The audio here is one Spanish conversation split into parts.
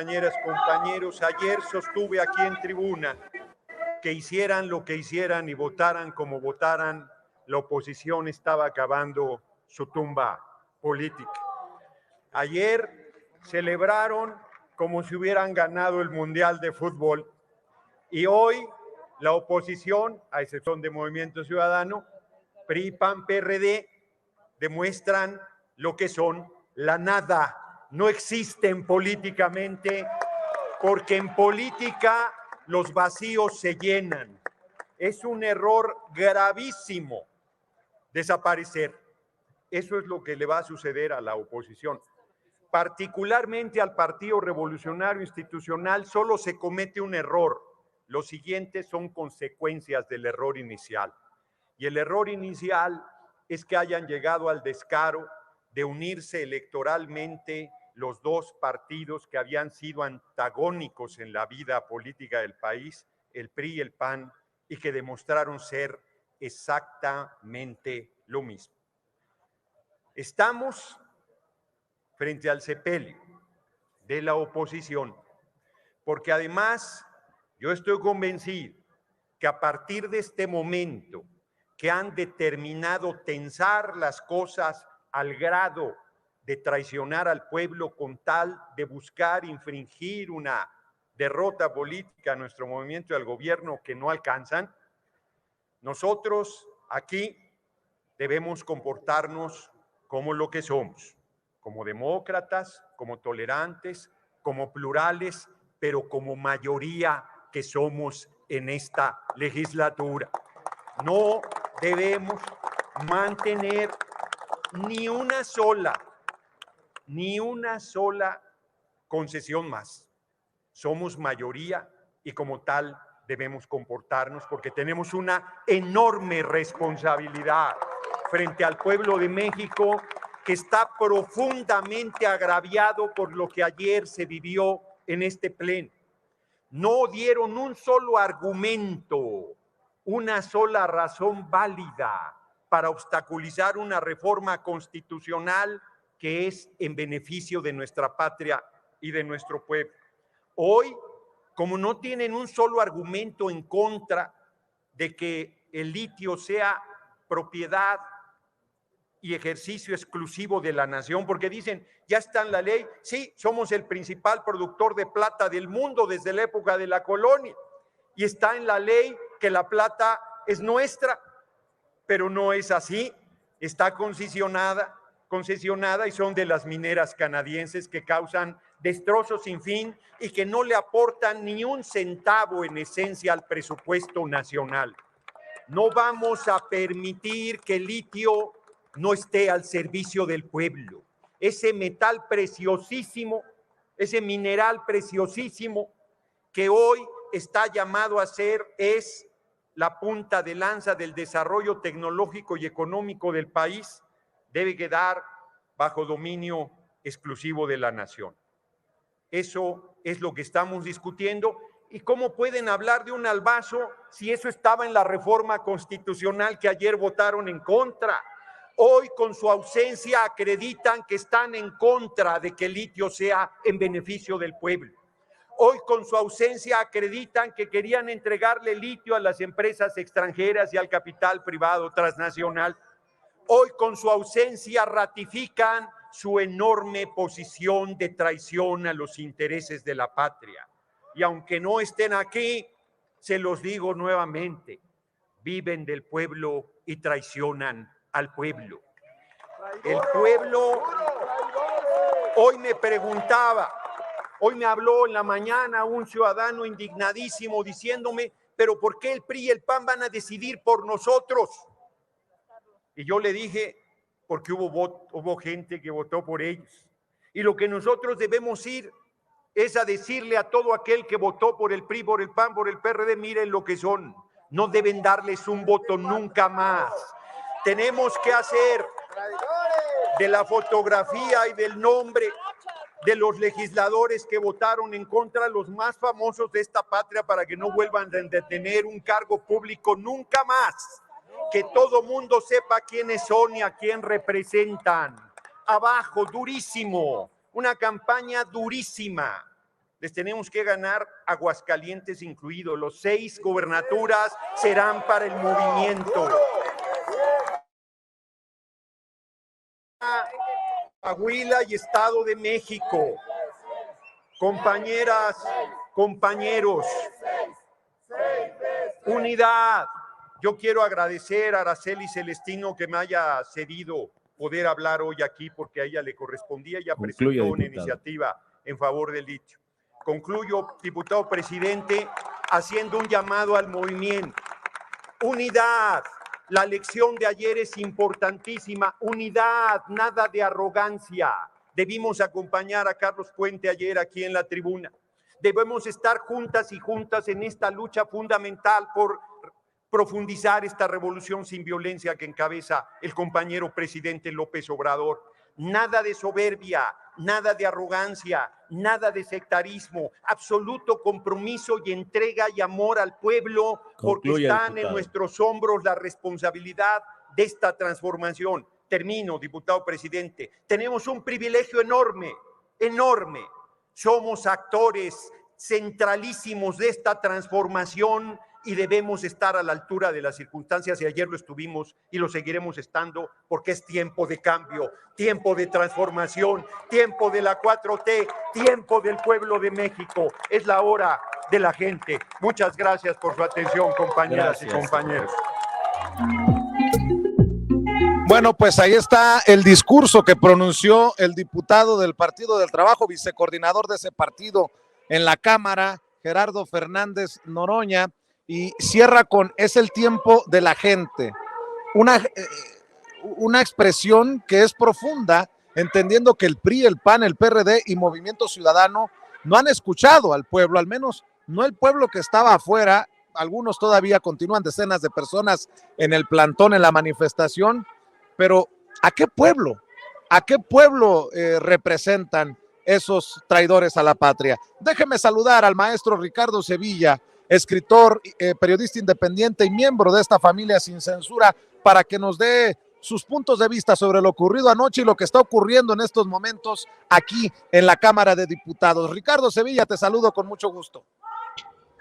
compañeras, compañeros, ayer sostuve aquí en tribuna que hicieran lo que hicieran y votaran como votaran, la oposición estaba acabando su tumba política. Ayer celebraron como si hubieran ganado el Mundial de Fútbol y hoy la oposición, a excepción de Movimiento Ciudadano, PRI, PAN, PRD, demuestran lo que son la nada. No existen políticamente, porque en política los vacíos se llenan. Es un error gravísimo desaparecer. Eso es lo que le va a suceder a la oposición. Particularmente al Partido Revolucionario Institucional solo se comete un error. Los siguientes son consecuencias del error inicial. Y el error inicial es que hayan llegado al descaro de unirse electoralmente los dos partidos que habían sido antagónicos en la vida política del país, el PRI y el PAN, y que demostraron ser exactamente lo mismo. Estamos frente al sepelio de la oposición, porque además yo estoy convencido que a partir de este momento que han determinado tensar las cosas al grado de traicionar al pueblo con tal de buscar infringir una derrota política a nuestro movimiento y al gobierno que no alcanzan, nosotros aquí debemos comportarnos como lo que somos, como demócratas, como tolerantes, como plurales, pero como mayoría que somos en esta legislatura. No debemos mantener ni una sola concesión más. Somos mayoría y como tal debemos comportarnos porque tenemos una enorme responsabilidad frente al pueblo de México que está profundamente agraviado por lo que ayer se vivió en este pleno. No dieron un solo argumento, una sola razón válida para obstaculizar una reforma constitucional que es en beneficio de nuestra patria y de nuestro pueblo. Hoy, como no tienen un solo argumento en contra de que el litio sea propiedad y ejercicio exclusivo de la nación, porque dicen, ya está en la ley, sí, somos el principal productor de plata del mundo desde la época de la colonia, y está en la ley que la plata es nuestra, pero no es así, está concesionada y son de las mineras canadienses que causan destrozos sin fin y que no le aportan ni un centavo en esencia al presupuesto nacional. No vamos a permitir que el litio no esté al servicio del pueblo. Ese metal preciosísimo, ese mineral preciosísimo que hoy está llamado a ser, es la punta de lanza del desarrollo tecnológico y económico del país, debe quedar bajo dominio exclusivo de la nación. Eso es lo que estamos discutiendo. ¿Y cómo pueden hablar de un albazo si eso estaba en la reforma constitucional que ayer votaron en contra? Hoy con su ausencia acreditan que están en contra de que el litio sea en beneficio del pueblo. Hoy con su ausencia acreditan que querían entregarle litio a las empresas extranjeras y al capital privado transnacional. Hoy con su ausencia ratifican su enorme posición de traición a los intereses de la patria. Y aunque no estén aquí, se los digo nuevamente, viven del pueblo y traicionan al pueblo. El pueblo hoy me preguntaba, hoy me habló en la mañana un ciudadano indignadísimo diciéndome, pero ¿por qué el PRI y el PAN van a decidir por nosotros? Y yo le dije, porque hubo gente que votó por ellos. Y lo que nosotros debemos ir es a decirle a todo aquel que votó por el PRI, por el PAN, por el PRD, miren lo que son. No deben darles un voto nunca más. Tenemos que hacer de la fotografía y del nombre de los legisladores que votaron en contra los más famosos de esta patria para que no vuelvan a tener un cargo público nunca más. Que todo mundo sepa quiénes son y a quién representan. Abajo, durísimo, una campaña durísima les tenemos que ganar, Aguascalientes incluido. Los 6 gobernaturas serán para el movimiento. Coahuila y Estado de México. Compañeras, compañeros, unidad. Yo quiero agradecer a Araceli Celestino que me haya cedido poder hablar hoy aquí porque a ella le correspondía. Ella presentó una iniciativa en favor del litio. Concluyo, diputado presidente, haciendo un llamado al movimiento. Unidad. La lección de ayer es importantísima. Unidad, nada de arrogancia. Debimos acompañar a Carlos Puente ayer aquí en la tribuna. Debemos estar juntas y juntas en esta lucha fundamental por profundizar esta revolución sin violencia que encabeza el compañero presidente López Obrador. Nada de soberbia, nada de arrogancia, nada de sectarismo, absoluto compromiso y entrega y amor al pueblo, porque están en nuestros hombros la responsabilidad de esta transformación. Termino, diputado presidente. Tenemos un privilegio enorme, enorme. Somos actores centralísimos de esta transformación y debemos estar a la altura de las circunstancias, y ayer lo estuvimos y lo seguiremos estando, porque es tiempo de cambio, tiempo de transformación, tiempo de la 4T, tiempo del pueblo de México. Es la hora de la gente. Muchas gracias por su atención, compañeras y compañeros. Bueno, pues ahí está el discurso que pronunció el diputado del Partido del Trabajo, vicecoordinador de ese partido en la Cámara, Gerardo Fernández Noroña, y cierra con: es el tiempo de la gente. Una expresión que es profunda, entendiendo que el PRI, el PAN, el PRD y Movimiento Ciudadano no han escuchado al pueblo, al menos no el pueblo que estaba afuera. Algunos todavía continúan, decenas de personas en el plantón, en la manifestación, pero ¿a qué pueblo? ¿A qué pueblo representan esos traidores a la patria? Déjeme saludar al maestro Ricardo Sevilla, escritor, periodista independiente y miembro de esta familia Sin Censura, para que nos dé sus puntos de vista sobre lo ocurrido anoche y lo que está ocurriendo en estos momentos aquí en la Cámara de Diputados. Ricardo Sevilla, te saludo con mucho gusto.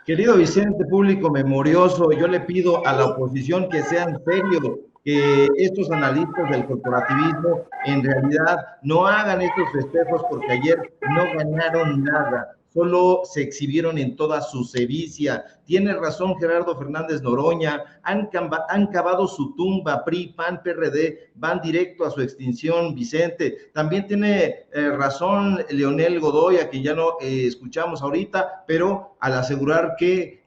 Querido Vicente, público memorioso, yo le pido a la oposición que sean serios, que estos analistas del corporativismo en realidad no hagan estos festejos, porque ayer no ganaron nada, solo se exhibieron en toda su sevicia. Tiene razón Gerardo Fernández Noroña, han cavado su tumba. PRI, PAN, PRD van directo a su extinción, Vicente. También tiene razón Leonel Godoy, a quien ya no escuchamos ahorita, pero al asegurar que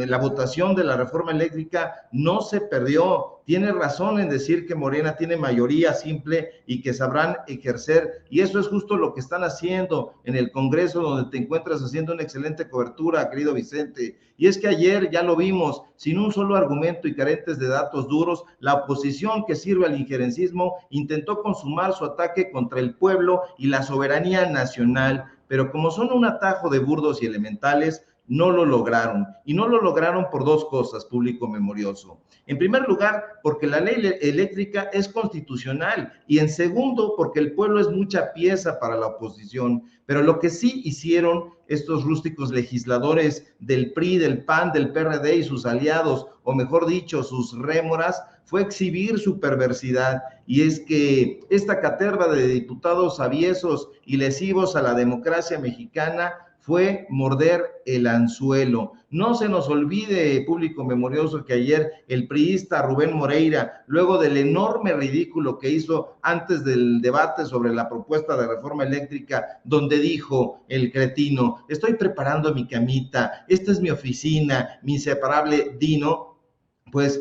la votación de la reforma eléctrica no se perdió. Tiene razón en decir que Morena tiene mayoría simple y que sabrán ejercer, y eso es justo lo que están haciendo en el Congreso, donde te encuentras haciendo una excelente cobertura, querido Vicente. Y es que ayer ya lo vimos, sin un solo argumento y carentes de datos duros, la oposición que sirve al injerencismo intentó consumar su ataque contra el pueblo y la soberanía nacional, pero como son un atajo de burdos y elementales, no lo lograron, y no lo lograron por dos cosas, público memorioso. En primer lugar, porque la ley eléctrica es constitucional, y en segundo, porque el pueblo es mucha pieza para la oposición. Pero lo que sí hicieron estos rústicos legisladores del PRI, del PAN, del PRD y sus aliados, o mejor dicho, sus rémoras, fue exhibir su perversidad, y es que esta caterva de diputados aviesos y lesivos a la democracia mexicana fue morder el anzuelo. No se nos olvide, público memorioso, que ayer el priista Rubén Moreira, luego del enorme ridículo que hizo antes del debate sobre la propuesta de reforma eléctrica, donde dijo el cretino: estoy preparando mi camita, esta es mi oficina, mi inseparable Dino, pues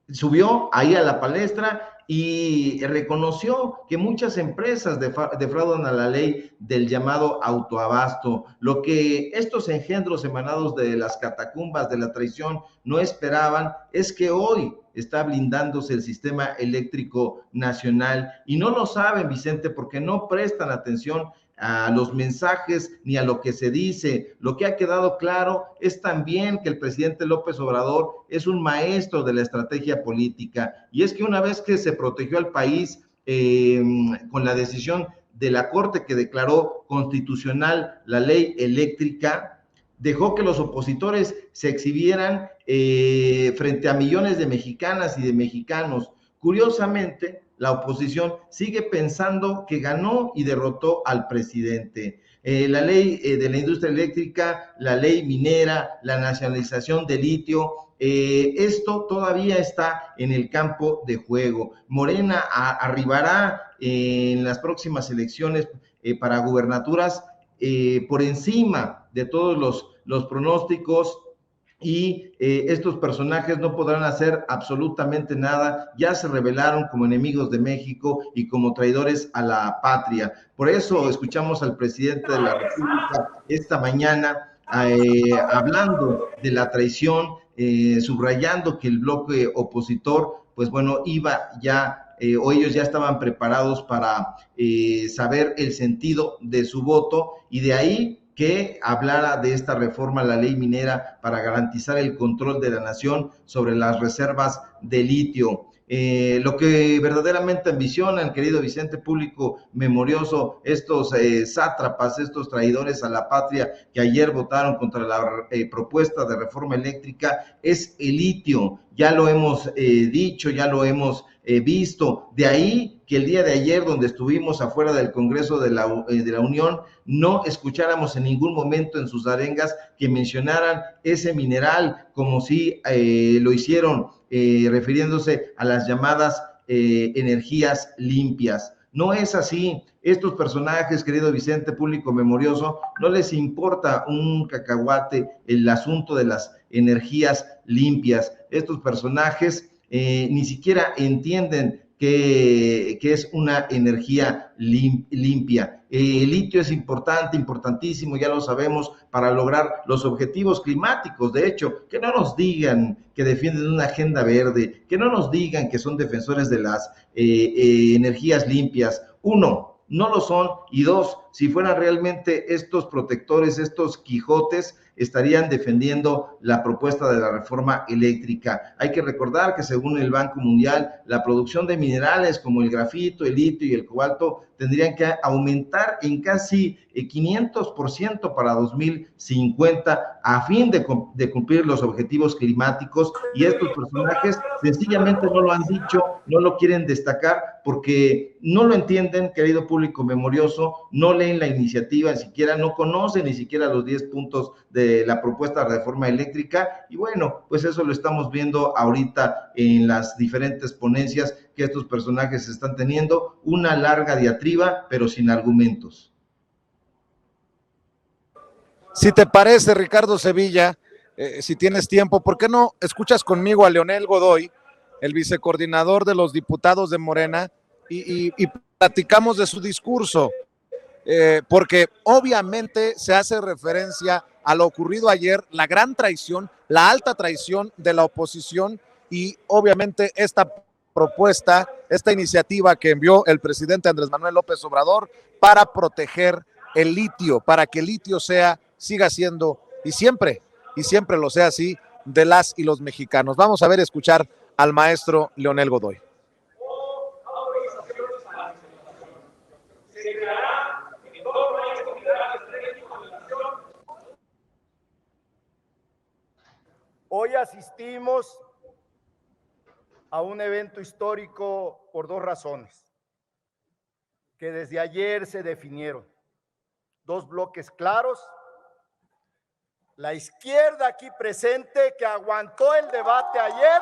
subió ahí a la palestra y reconoció que muchas empresas defraudan a la ley del llamado autoabasto. Lo que estos engendros emanados de las catacumbas de la traición no esperaban es que hoy está blindándose el sistema eléctrico nacional, y no lo saben, Vicente, porque no prestan atención a los mensajes ni a lo que se dice. Lo que ha quedado claro es también que el presidente López Obrador es un maestro de la estrategia política, y es que una vez que se protegió al país con la decisión de la Corte que declaró constitucional la ley eléctrica, dejó que los opositores se exhibieran frente a millones de mexicanas y de mexicanos. Curiosamente, la oposición sigue pensando que ganó y derrotó al presidente. La ley de la industria eléctrica, la ley minera, la nacionalización del litio, esto todavía está en el campo de juego. Morena arribará en las próximas elecciones para gubernaturas por encima de todos los pronósticos, y estos personajes no podrán hacer absolutamente nada, ya se revelaron como enemigos de México y como traidores a la patria. Por eso escuchamos al presidente de la República esta mañana hablando de la traición, subrayando que el bloque opositor, pues bueno, iba ya o ellos ya estaban preparados para saber el sentido de su voto, y de ahí que hablara de esta reforma a la ley minera para garantizar el control de la nación sobre las reservas de litio. Lo que verdaderamente ambicionan, querido Vicente, público memorioso, estos sátrapas, estos traidores a la patria que ayer votaron contra la propuesta de reforma eléctrica, es el litio. Ya lo hemos dicho, ya lo hemos visto. De ahí que el día de ayer, donde estuvimos afuera del Congreso de la Unión, no escucháramos en ningún momento en sus arengas que mencionaran ese mineral, como si lo hicieron refiriéndose a las llamadas energías limpias. No es así. Estos personajes, querido Vicente, público memorioso, no les importa un cacahuate el asunto de las energías limpias. Estos personajes ni siquiera entienden que es una energía limpia. El litio es importante, importantísimo, ya lo sabemos, para lograr los objetivos climáticos. De hecho, que no nos digan que defienden una agenda verde, que no nos digan que son defensores de las energías limpias. Uno, no lo son, y dos, si fueran realmente estos protectores, estos Quijotes, estarían defendiendo la propuesta de la reforma eléctrica. Hay que recordar que según el Banco Mundial, la producción de minerales como el grafito, el litio y el cobalto tendrían que aumentar en casi 500% para 2050 a fin de cumplir los objetivos climáticos, y estos personajes sencillamente no lo han dicho, no lo quieren destacar porque no lo entienden, querido público memorioso, no leen la iniciativa, ni siquiera no conocen ni siquiera los 10 puntos de la propuesta de reforma eléctrica, y bueno, pues eso lo estamos viendo ahorita en las diferentes ponencias que estos personajes están teniendo, una larga diatriba, pero sin argumentos. Si te parece, Ricardo Sevilla, si tienes tiempo, ¿por qué no escuchas conmigo a Leonel Godoy, el vicecoordinador de los diputados de Morena, y platicamos de su discurso? Porque obviamente se hace referencia a lo ocurrido ayer, la gran traición, la alta traición de la oposición, y obviamente esta propuesta, esta iniciativa que envió el presidente Andrés Manuel López Obrador para proteger el litio, para que el litio siga siendo, y siempre lo sea así, de las y los mexicanos. Vamos a ver, escuchar al maestro Leonel Godoy. Hoy asistimos a un evento histórico por dos razones que desde ayer se definieron. Dos bloques claros: la izquierda aquí presente, que aguantó el debate ayer,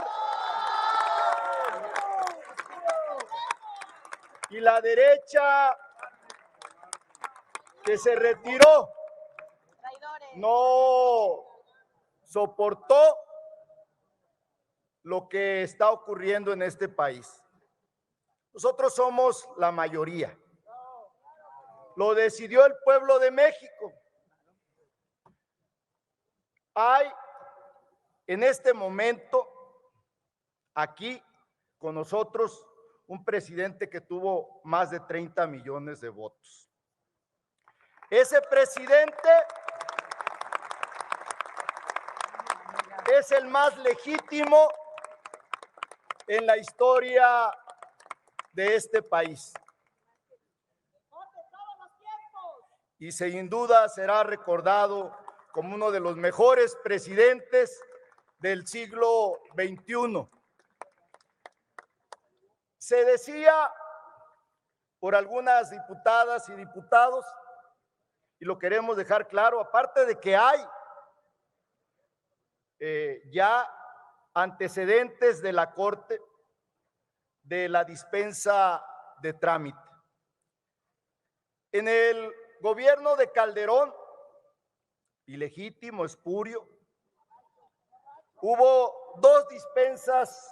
y la derecha, que se retiró, no soportó lo que está ocurriendo en este país. Nosotros somos la mayoría. Lo decidió el pueblo de México. Hay en este momento aquí con nosotros un presidente que tuvo más de 30 millones de votos. Ese presidente es el más legítimo en la historia de este país. y sin duda será recordado como uno de los mejores presidentes del siglo XXI. Se decía por algunas diputadas y diputados, y lo queremos dejar claro, aparte de que hay ya antecedentes de la Corte de la dispensa de trámite. En el gobierno de Calderón, ilegítimo, espurio, hubo 2 dispensas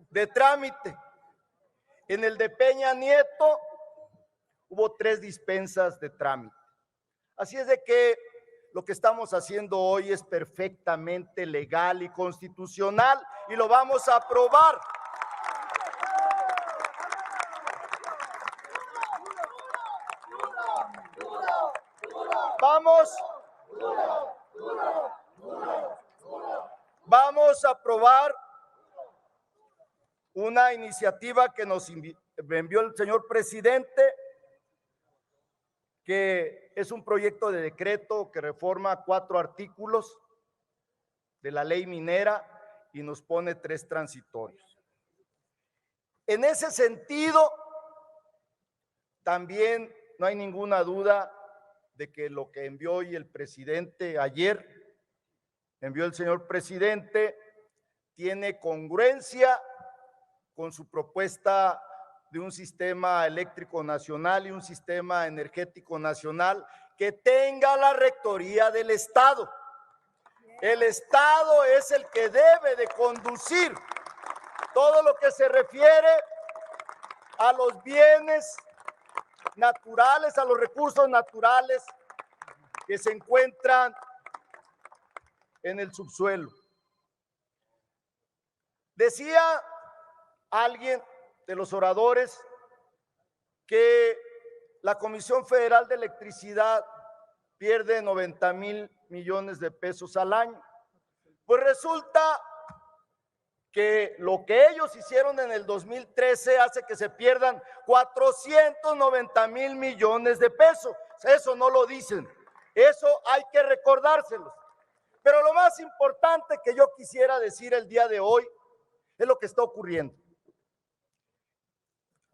de trámite. En el de Peña Nieto hubo 3 dispensas de trámite. Así es de que lo que estamos haciendo hoy es perfectamente legal y constitucional y lo vamos a aprobar. Vamos a aprobar una iniciativa que nos envió el señor presidente, que es un proyecto de decreto que reforma 4 artículos de la ley minera y nos pone 3 transitorios. En ese sentido, también no hay ninguna duda de que lo que envió hoy el presidente ayer, envió el señor presidente, tiene congruencia con su propuesta de un sistema eléctrico nacional y un sistema energético nacional que tenga la rectoría del Estado. El Estado es el que debe de conducir todo lo que se refiere a los bienes naturales, a los recursos naturales que se encuentran en el subsuelo. Decía alguien de los oradores que la Comisión Federal de Electricidad pierde 90,000 millones de pesos al año. Pues resulta que lo que ellos hicieron en el 2013 hace que se pierdan 490,000 millones de pesos. Eso no lo dicen, eso hay que recordárselos. Pero lo más importante que yo quisiera decir el día de hoy es lo que está ocurriendo.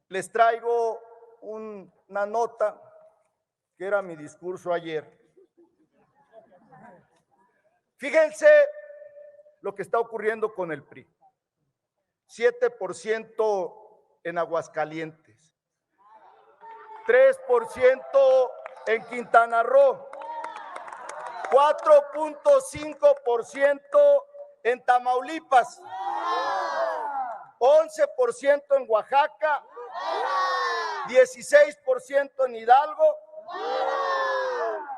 Les traigo una nota que era mi discurso ayer. Fíjense lo que está ocurriendo con el PRI. 7% en Aguascalientes, 3% en Quintana Roo, 4.5% en Tamaulipas, 11% en Oaxaca, 16% en Hidalgo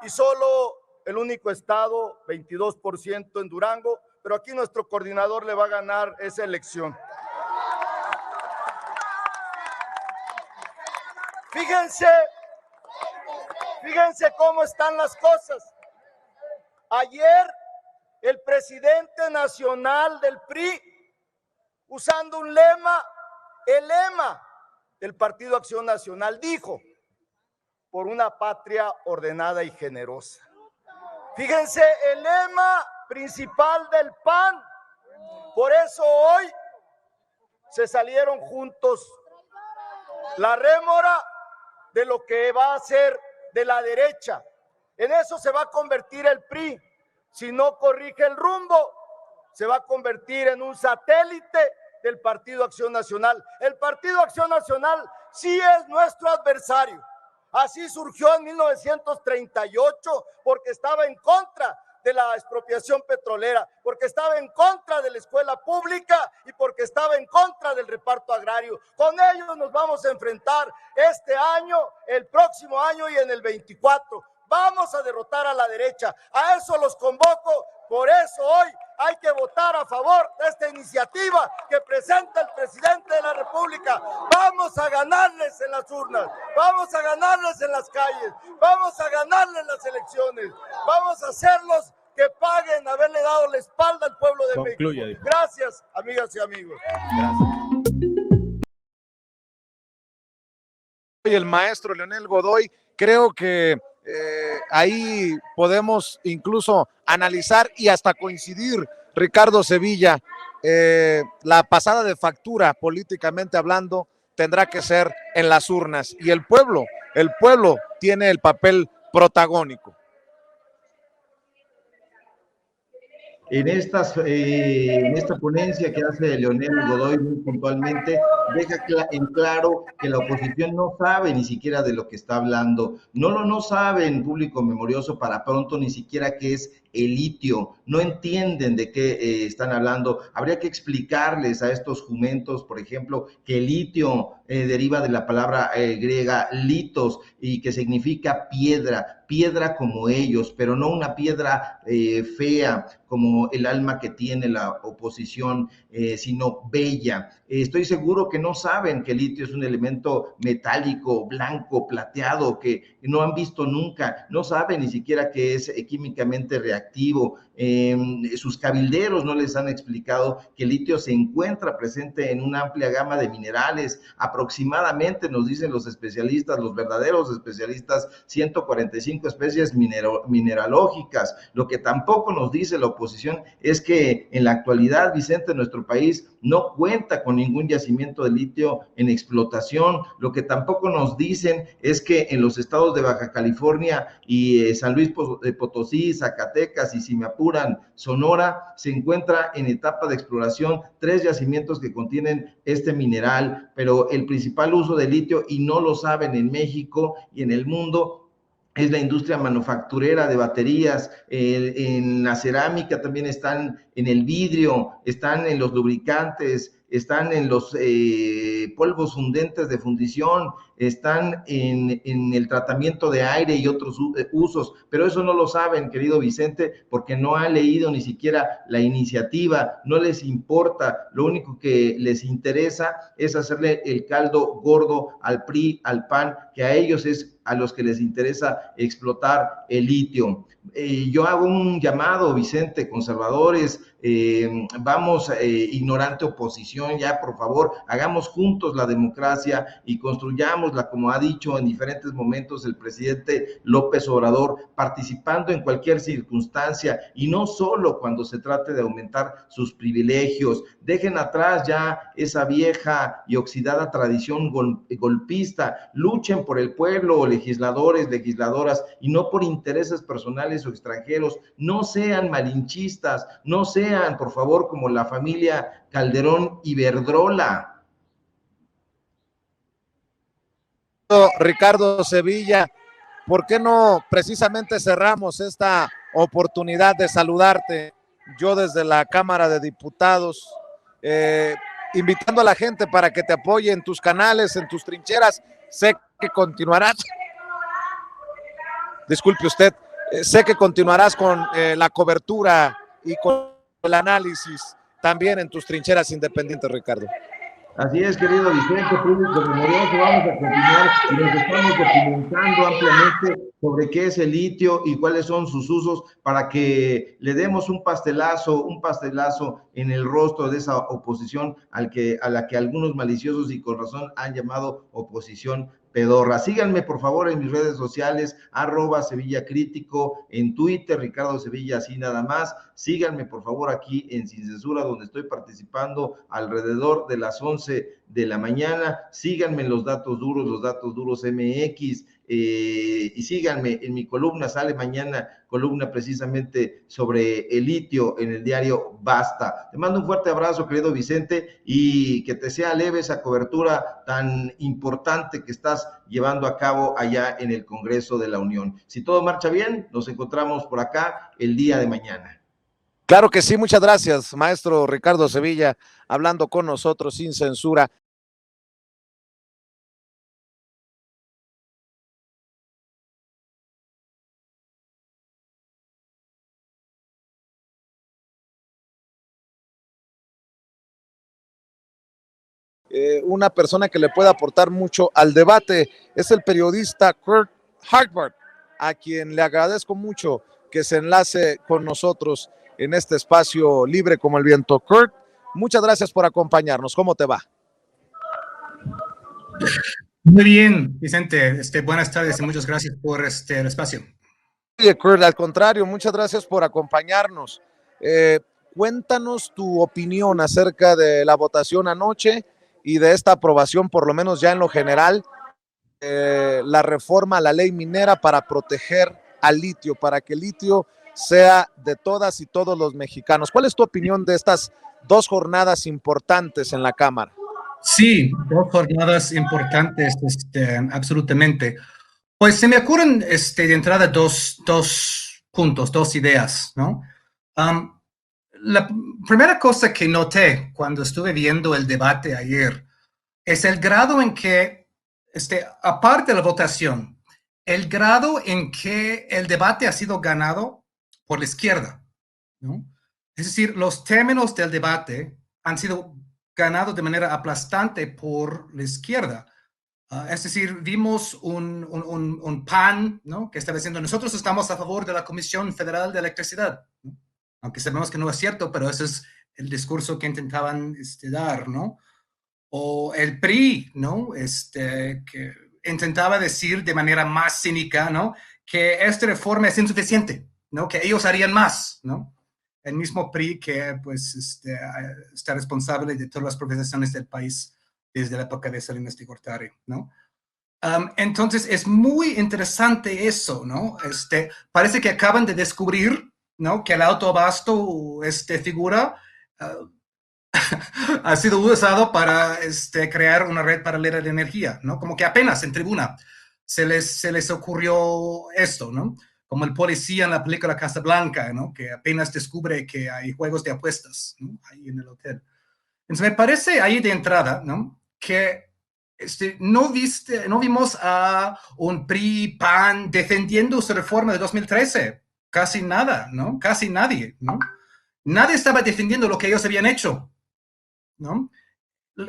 y solo el único estado, 22% en Durango, pero aquí nuestro coordinador le va a ganar esa elección. Fíjense cómo están las cosas. Ayer el presidente nacional del PRI, usando un lema, el lema del Partido Acción Nacional, dijo: por una patria ordenada y generosa. Fíjense, el lema principal del PAN. Por eso hoy se salieron juntos la rémora de lo que va a ser de la derecha. En eso se va a convertir el PRI. Si no corrige el rumbo, se va a convertir en un satélite del Partido Acción Nacional. El Partido Acción Nacional sí es nuestro adversario. Así surgió en 1938 porque estaba en contra de la expropiación petrolera, porque estaba en contra de la escuela pública y porque estaba en contra del reparto agrario. Con ellos nos vamos a enfrentar este año, el próximo año y en el 24. Vamos a derrotar a la derecha. A eso los convoco. Por eso hoy hay que votar a favor de esta iniciativa que presenta el presidente de la República. Vamos a ganarles en las urnas, vamos a ganarles en las calles, vamos a ganarles las elecciones, vamos a hacerlos que paguen haberle dado la espalda al pueblo de México. Gracias, amigas y amigos. Gracias. el maestro Leonel Godoy. Creo que ahí podemos incluso analizar y hasta coincidir, Ricardo Sevilla. La pasada de factura, políticamente hablando, tendrá que ser en las urnas, y el pueblo tiene el papel protagónico. En esta ponencia que hace Leonel Godoy muy puntualmente, deja en claro que la oposición no sabe ni siquiera de lo que está hablando. No saben, público memorioso, para pronto ni siquiera qué es el litio. No entienden de qué están hablando. Habría que explicarles a estos jumentos, por ejemplo, que el litio deriva de la palabra griega litos, y que significa piedra como ellos, pero no una piedra fea como el alma que tiene la oposición, sino bella. Estoy seguro que no saben que el litio es un elemento metálico, blanco, plateado, que no han visto nunca, no saben ni siquiera que es químicamente reactivo. Sus cabilderos no les han explicado que el litio se encuentra presente en una amplia gama de minerales, aproximadamente, nos dicen los especialistas, los verdaderos especialistas, 145 especies mineralógicas. Lo que tampoco nos dice la oposición es que en la actualidad, Vicente, nuestro país no cuenta con ningún yacimiento de litio en explotación. Lo que tampoco nos dicen es que en los estados de Baja California y San Luis Potosí, Zacatecas y, si me apuran, Sonora, se encuentra en etapa de exploración 3 yacimientos que contienen este mineral, pero el principal uso de litio, y no lo saben en México y en el mundo, es la industria manufacturera de baterías. En la cerámica también están, en el vidrio, están en los lubricantes, están en los polvos fundentes de fundición, están en el tratamiento de aire y otros usos, pero eso no lo saben, querido Vicente, porque no han leído ni siquiera la iniciativa, no les importa. Lo único que les interesa es hacerle el caldo gordo al PRI, al PAN, que a ellos es a los que les interesa explotar el litio. Yo hago un llamado, Vicente, conservadores, vamos, ignorante oposición, ya por favor, hagamos juntos la democracia y construyámosla, como ha dicho en diferentes momentos el presidente López Obrador, participando en cualquier circunstancia, y no solo cuando se trate de aumentar sus privilegios. Dejen atrás ya esa vieja y oxidada tradición golpista, luchen por el pueblo, legisladores, legisladoras, y no por intereses personales o extranjeros. No sean malinchistas, no sean, por favor, como la familia Calderón Iberdrola. Ricardo Sevilla, ¿por qué no precisamente cerramos esta oportunidad de saludarte, yo desde la Cámara de Diputados, invitando a la gente para que te apoye en tus canales, en tus trincheras? Sé que continuarás, disculpe usted, sé que continuarás con la cobertura y con el análisis también en tus trincheras independientes, Ricardo. Así es, querido Vicente, público memorioso, vamos a continuar y nos estamos documentando ampliamente sobre qué es el litio y cuáles son sus usos, para que le demos un pastelazo en el rostro de esa oposición a la que algunos maliciosos y con razón han llamado oposición pedorra. Síganme, por favor, en mis redes sociales, @SevillaCrítico, en Twitter, Ricardo Sevilla, así nada más. Síganme, por favor, aquí en Sin Censura, donde estoy participando alrededor de las 11 de la mañana. Síganme en los datos duros MX, y síganme en mi columna, sale mañana columna precisamente sobre el litio en el diario Basta. Te mando un fuerte abrazo, querido Vicente, y que te sea leve esa cobertura tan importante que estás llevando a cabo allá en el Congreso de la Unión. Si todo marcha bien, nos encontramos por acá el día de mañana. Claro que sí, muchas gracias, maestro Ricardo Sevilla, hablando con nosotros sin censura. Una persona que le puede aportar mucho al debate es el periodista Kurt Hartberg, a quien le agradezco mucho que se enlace con nosotros en este espacio libre como el viento. Kurt, muchas gracias por acompañarnos. ¿Cómo te va? Muy bien, Vicente. Buenas tardes y muchas gracias por el espacio. Oye, Kurt, al contrario, muchas gracias por acompañarnos. Cuéntanos tu opinión acerca de la votación anoche y de esta aprobación, por lo menos ya en lo general, la reforma a la ley minera para proteger al litio, para que el litio sea de todas y todos los mexicanos. ¿Cuál es tu opinión de estas dos jornadas importantes en la Cámara? Sí, dos jornadas importantes, absolutamente. Pues se me ocurren de entrada dos puntos, dos ideas, ¿no? La primera cosa que noté cuando estuve viendo el debate ayer es el grado en que, aparte de la votación, el grado en que el debate ha sido ganado por la izquierda, ¿no? Es decir, los términos del debate han sido ganados de manera aplastante por la izquierda. Es decir, vimos un PAN, ¿no?, que estaba diciendo, nosotros estamos a favor de la Comisión Federal de Electricidad, ¿no? Aunque sabemos que no es cierto, pero ese es el discurso que intentaban dar, ¿no? O el PRI, ¿no?, que intentaba decir de manera más cínica, ¿no?, que esta reforma es insuficiente, ¿no?, que ellos harían más, ¿no? El mismo PRI que, pues, está responsable de todas las privatizaciones del país desde la época de Salinas de Gortari, ¿no? Entonces, es muy interesante eso, ¿no? Parece que acaban de descubrir, ¿no?, que el autoabasto, figura, ha sido usado para crear una red paralela de energía, ¿no? Como que apenas en tribuna se les ocurrió esto, ¿no? Como el policía en la película Casablanca, ¿no?, que apenas descubre que hay juegos de apuestas, ¿no?, ahí en el hotel. Entonces, me parece ahí de entrada, ¿no?, que no vimos a un PRI, PAN defendiendo su reforma de 2013. Casi nada, ¿no? Casi nadie, ¿no? Nadie estaba defendiendo lo que ellos habían hecho, ¿no?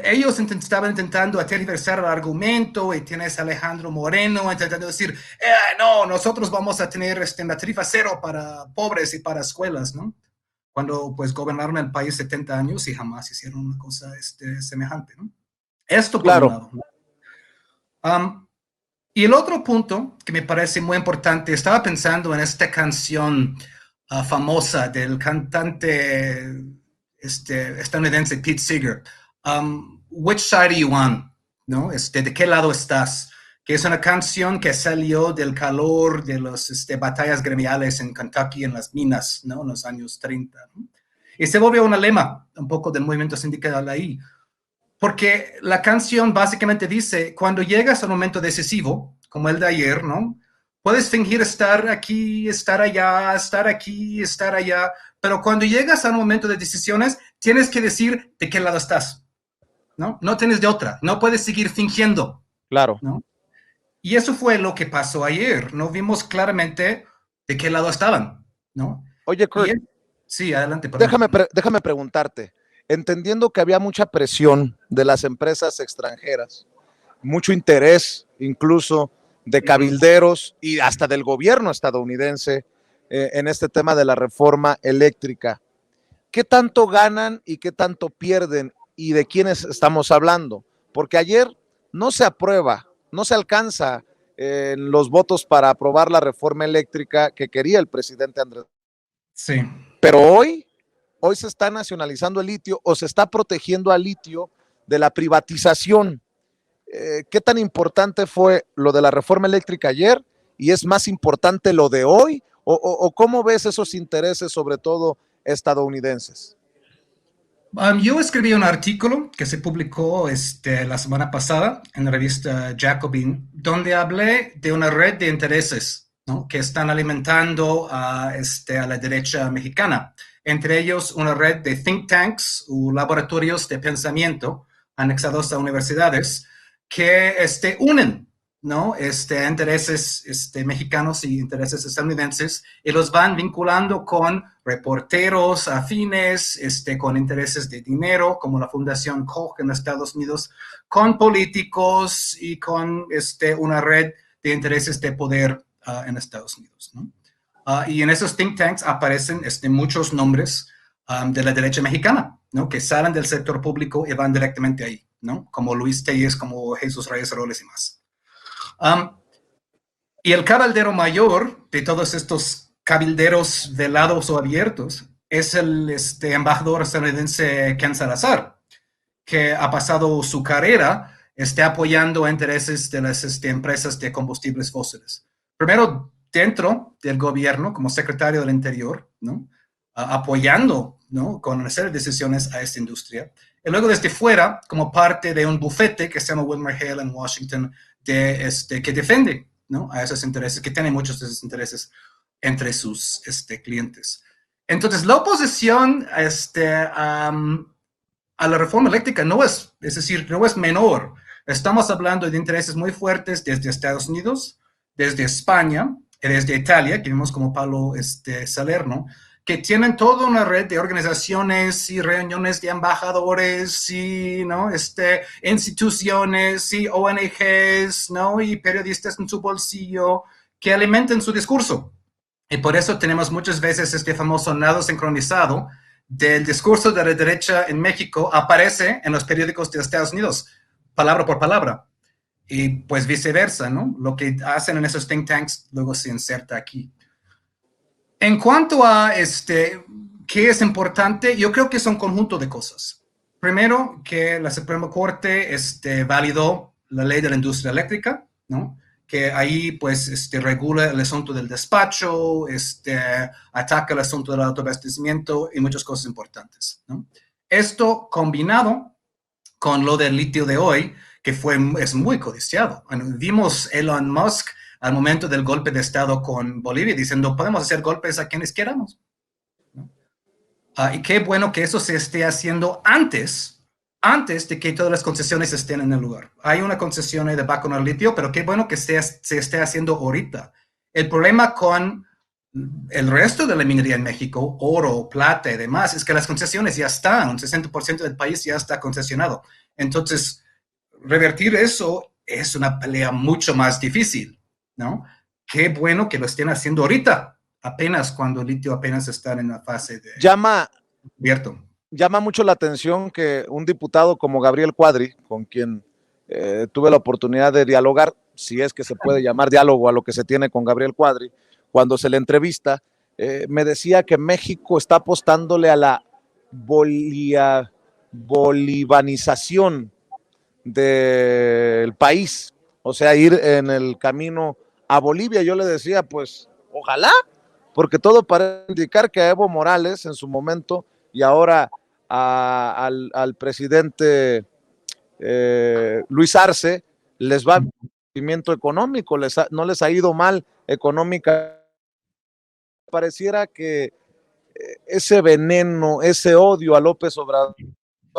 Ellos estaban intentando tergiversar el argumento y tienes a Alejandro Moreno intentando decir, no, nosotros vamos a tener la tarifa cero para pobres y para escuelas, ¿no? Cuando pues gobernaron el país 70 años y jamás hicieron una cosa semejante, ¿no? Esto por un lado. Y el otro punto que me parece muy importante, estaba pensando en esta canción famosa del cantante estadounidense Pete Seeger, Which Side Are You On? ¿No? ¿De qué lado estás? Que es una canción que salió del calor de las batallas gremiales en Kentucky, en las minas, ¿no?, en los años 30, ¿no? Y se volvió un lema un poco del movimiento sindical ahí. Porque la canción básicamente dice, cuando llegas a un momento decisivo, como el de ayer, ¿no?, puedes fingir estar aquí, estar allá, estar aquí, estar allá, pero cuando llegas a un momento de decisiones, tienes que decir de qué lado estás, ¿no? No tienes de otra, no puedes seguir fingiendo. Claro. ¿No? Y eso fue lo que pasó ayer, ¿no? Vimos claramente de qué lado estaban, ¿no? Oye, Kurt, sí, adelante. Perdón. Déjame preguntarte, entendiendo que había mucha presión de las empresas extranjeras, mucho interés incluso de cabilderos y hasta del gobierno estadounidense en este tema de la reforma eléctrica, ¿qué tanto ganan y qué tanto pierden y de quiénes estamos hablando? Porque ayer no se aprueba, no se alcanza los votos para aprobar la reforma eléctrica que quería el presidente Andrés. Sí. Pero hoy se está nacionalizando el litio o se está protegiendo al litio de la privatización. ¿Qué tan importante fue lo de la reforma eléctrica ayer y es más importante lo de hoy? ¿O cómo ves esos intereses, sobre todo estadounidenses? Yo escribí un artículo que se publicó la semana pasada en la revista Jacobin, donde hablé de una red de intereses, ¿no?, que están alimentando a la derecha mexicana. Entre ellos, una red de think tanks o laboratorios de pensamiento anexados a universidades que unen, ¿no?, intereses mexicanos y intereses estadounidenses y los van vinculando con reporteros afines, con intereses de dinero, como la Fundación Koch en Estados Unidos, con políticos y con una red de intereses de poder en Estados Unidos, ¿no? Y en esos think tanks aparecen muchos nombres de la derecha mexicana, ¿no?, que salen del sector público y van directamente ahí, ¿no? Como Luis Telles, como Jesús Reyes Robles y más. Y el cabildero mayor de todos estos cabilderos velados o abiertos es el embajador estadounidense Ken Salazar, que ha pasado su carrera apoyando intereses de las empresas de combustibles fósiles. Primero dentro del gobierno como secretario del Interior, ¿no? Apoyando, ¿no? Con una serie de decisiones a esta industria. Y luego desde fuera como parte de un bufete que se llama WilmerHale en Washington que defiende, ¿no? A esos intereses, que tiene muchos de esos intereses entre sus clientes. Entonces, la oposición a la reforma eléctrica no es decir, no es menor. Estamos hablando de intereses muy fuertes desde Estados Unidos, desde España y desde Italia, que vimos como Pablo Salerno, que tienen toda una red de organizaciones y reuniones de embajadores y, ¿no? instituciones y ONGs, ¿no? Y periodistas en su bolsillo que alimentan su discurso. Y por eso tenemos muchas veces este famoso nado sincronizado del discurso de la derecha en México aparece en los periódicos de Estados Unidos, palabra por palabra. Y pues viceversa, ¿no? Lo que hacen en esos think tanks luego se inserta aquí. En cuanto a qué es importante, yo creo que es un conjunto de cosas. Primero, que la Suprema Corte validó la ley de la industria eléctrica, ¿no? Que ahí pues regula el asunto del despacho, ataca el asunto del autoabastecimiento y muchas cosas importantes, ¿no? Esto combinado con lo del litio de hoy, que es muy codiciado. Bueno, vimos Elon Musk al momento del golpe de Estado con Bolivia diciendo, podemos hacer golpes a quienes queramos, ¿no? Y qué bueno que eso se esté haciendo antes de que todas las concesiones estén en el lugar. Hay una concesión de Bacanora Litio, pero qué bueno que se esté haciendo ahorita. El problema con el resto de la minería en México, oro, plata y demás, es que las concesiones ya están, un 60% del país ya está concesionado. Entonces, revertir eso es una pelea mucho más difícil, ¿no? Qué bueno que lo estén haciendo ahorita, apenas cuando el litio apenas está en la fase de Llama mucho la atención que un diputado como Gabriel Cuadri, con quien tuve la oportunidad de dialogar, si es que se puede llamar diálogo a lo que se tiene con Gabriel Cuadri, cuando se le entrevista, me decía que México está apostándole a la bolivanización del país, o sea, ir en el camino a Bolivia. Yo le decía, pues, ojalá, porque todo parece indicar que a Evo Morales en su momento y ahora al presidente Luis Arce les va movimiento económico, no les ha ido mal económica. Pareciera que ese veneno, ese odio a López Obrador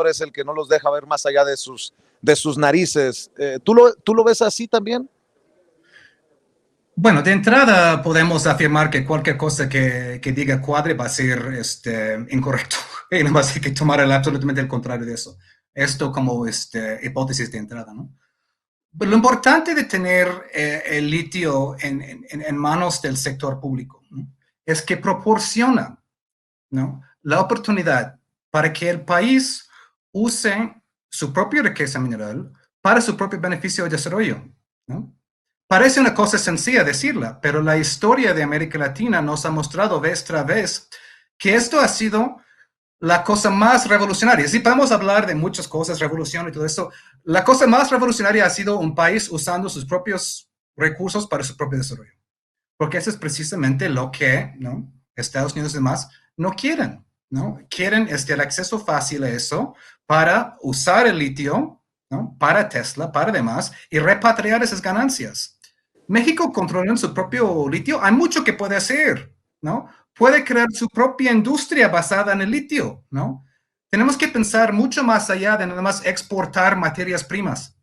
es el que no los deja ver más allá de sus narices. ¿Tú lo ves así también? Bueno, de entrada podemos afirmar que cualquier cosa que diga Cuadri va a ser incorrecto. Y no va a ser que tomar absolutamente el contrario de eso. Esto como hipótesis de entrada, ¿no? Pero lo importante de tener el litio en manos del sector público, ¿no? Es que proporciona, ¿no? La oportunidad para que el país use su propia riqueza mineral para su propio beneficio y desarrollo, ¿no? Parece una cosa sencilla decirla, pero la historia de América Latina nos ha mostrado vez tras vez que esto ha sido la cosa más revolucionaria. Sí, podemos hablar de muchas cosas, revolución y todo eso. La cosa más revolucionaria ha sido un país usando sus propios recursos para su propio desarrollo. Porque eso es precisamente lo que, ¿no? Estados Unidos y demás no quieren, ¿no? Quieren el acceso fácil a eso para usar el litio, ¿no? Para Tesla, para demás, y repatriar esas ganancias. México controla su propio litio. Hay mucho que puede hacer, ¿no? Puede crear su propia industria basada en el litio, ¿no? Tenemos que pensar mucho más allá de nada más exportar materias primas,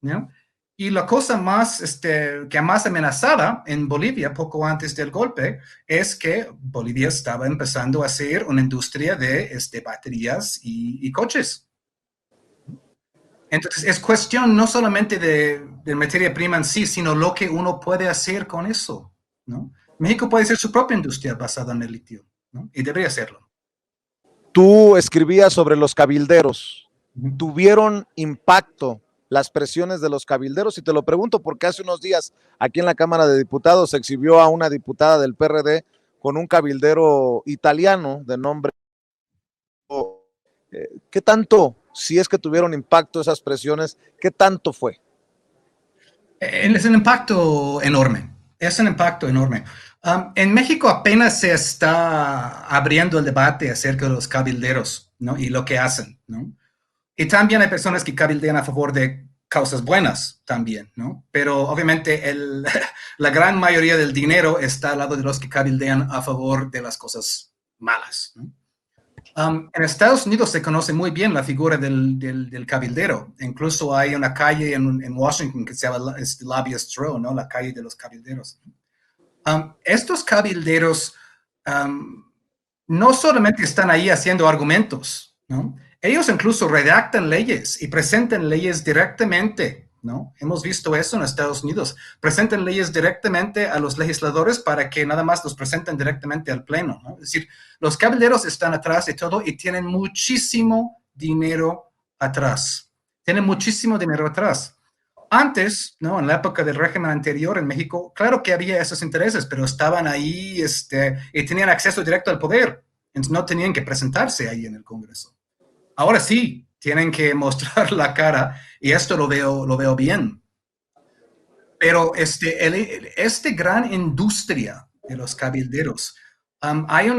¿no? Y la cosa más, que más amenazada en Bolivia, poco antes del golpe, es que Bolivia estaba empezando a hacer una industria de baterías y coches. Entonces, es cuestión no solamente de materia prima en sí, sino lo que uno puede hacer con eso, ¿no? México puede ser su propia industria basada en el litio, ¿no? Y debería hacerlo. Tú escribías sobre los cabilderos tuvieron impacto las presiones de los cabilderos? Y te lo pregunto porque hace unos días aquí en la Cámara de Diputados se exhibió a una diputada del PRD con un cabildero italiano de nombre. ¿Qué tanto, si es que tuvieron impacto esas presiones, qué tanto fue? Es un impacto enorme. Es un impacto enorme. En México apenas se está abriendo el debate acerca de los cabilderos, ¿no? Y lo que hacen, ¿no? Y también hay personas que cabildean a favor de causas buenas también, ¿no? Pero obviamente la gran mayoría del dinero está al lado de los que cabildean a favor de las cosas malas, ¿no? En Estados Unidos se conoce muy bien la figura del cabildero. Incluso hay una calle en Washington que se llama Lobbyist Row, ¿no? La calle de los cabilderos. Estos cabilderos no solamente están ahí haciendo argumentos, ¿no? Ellos incluso redactan leyes y presentan leyes directamente, ¿no? Hemos visto eso en Estados Unidos. Presentan leyes directamente a los legisladores para que nada más los presenten directamente al pleno, ¿no? Es decir, los cabilderos están atrás de todo y tienen muchísimo dinero atrás. Tienen muchísimo dinero atrás. Antes, ¿no? En la época del régimen anterior en México, claro que había esos intereses, pero estaban ahí y tenían acceso directo al poder. Entonces no tenían que presentarse ahí en el Congreso. Ahora sí, tienen que mostrar la cara y esto lo veo bien. Pero gran industria de los cabilderos, hay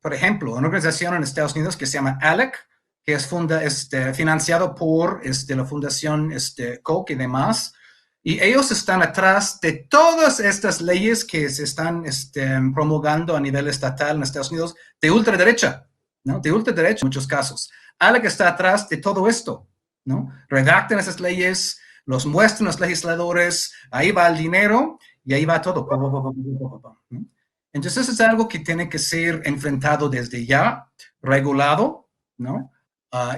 por ejemplo, una organización en Estados Unidos que se llama ALEC, que es financiado por la Fundación Koch y demás, y ellos están atrás de todas estas leyes que se están promulgando a nivel estatal en Estados Unidos de ultraderecha, ¿no? De ultraderecha en muchos casos. ALEC está atrás de todo esto, ¿no? Redactan esas leyes, los muestran los legisladores, ahí va el dinero y ahí va todo. ¿No? Entonces es algo que tiene que ser enfrentado desde ya, regulado, ¿no?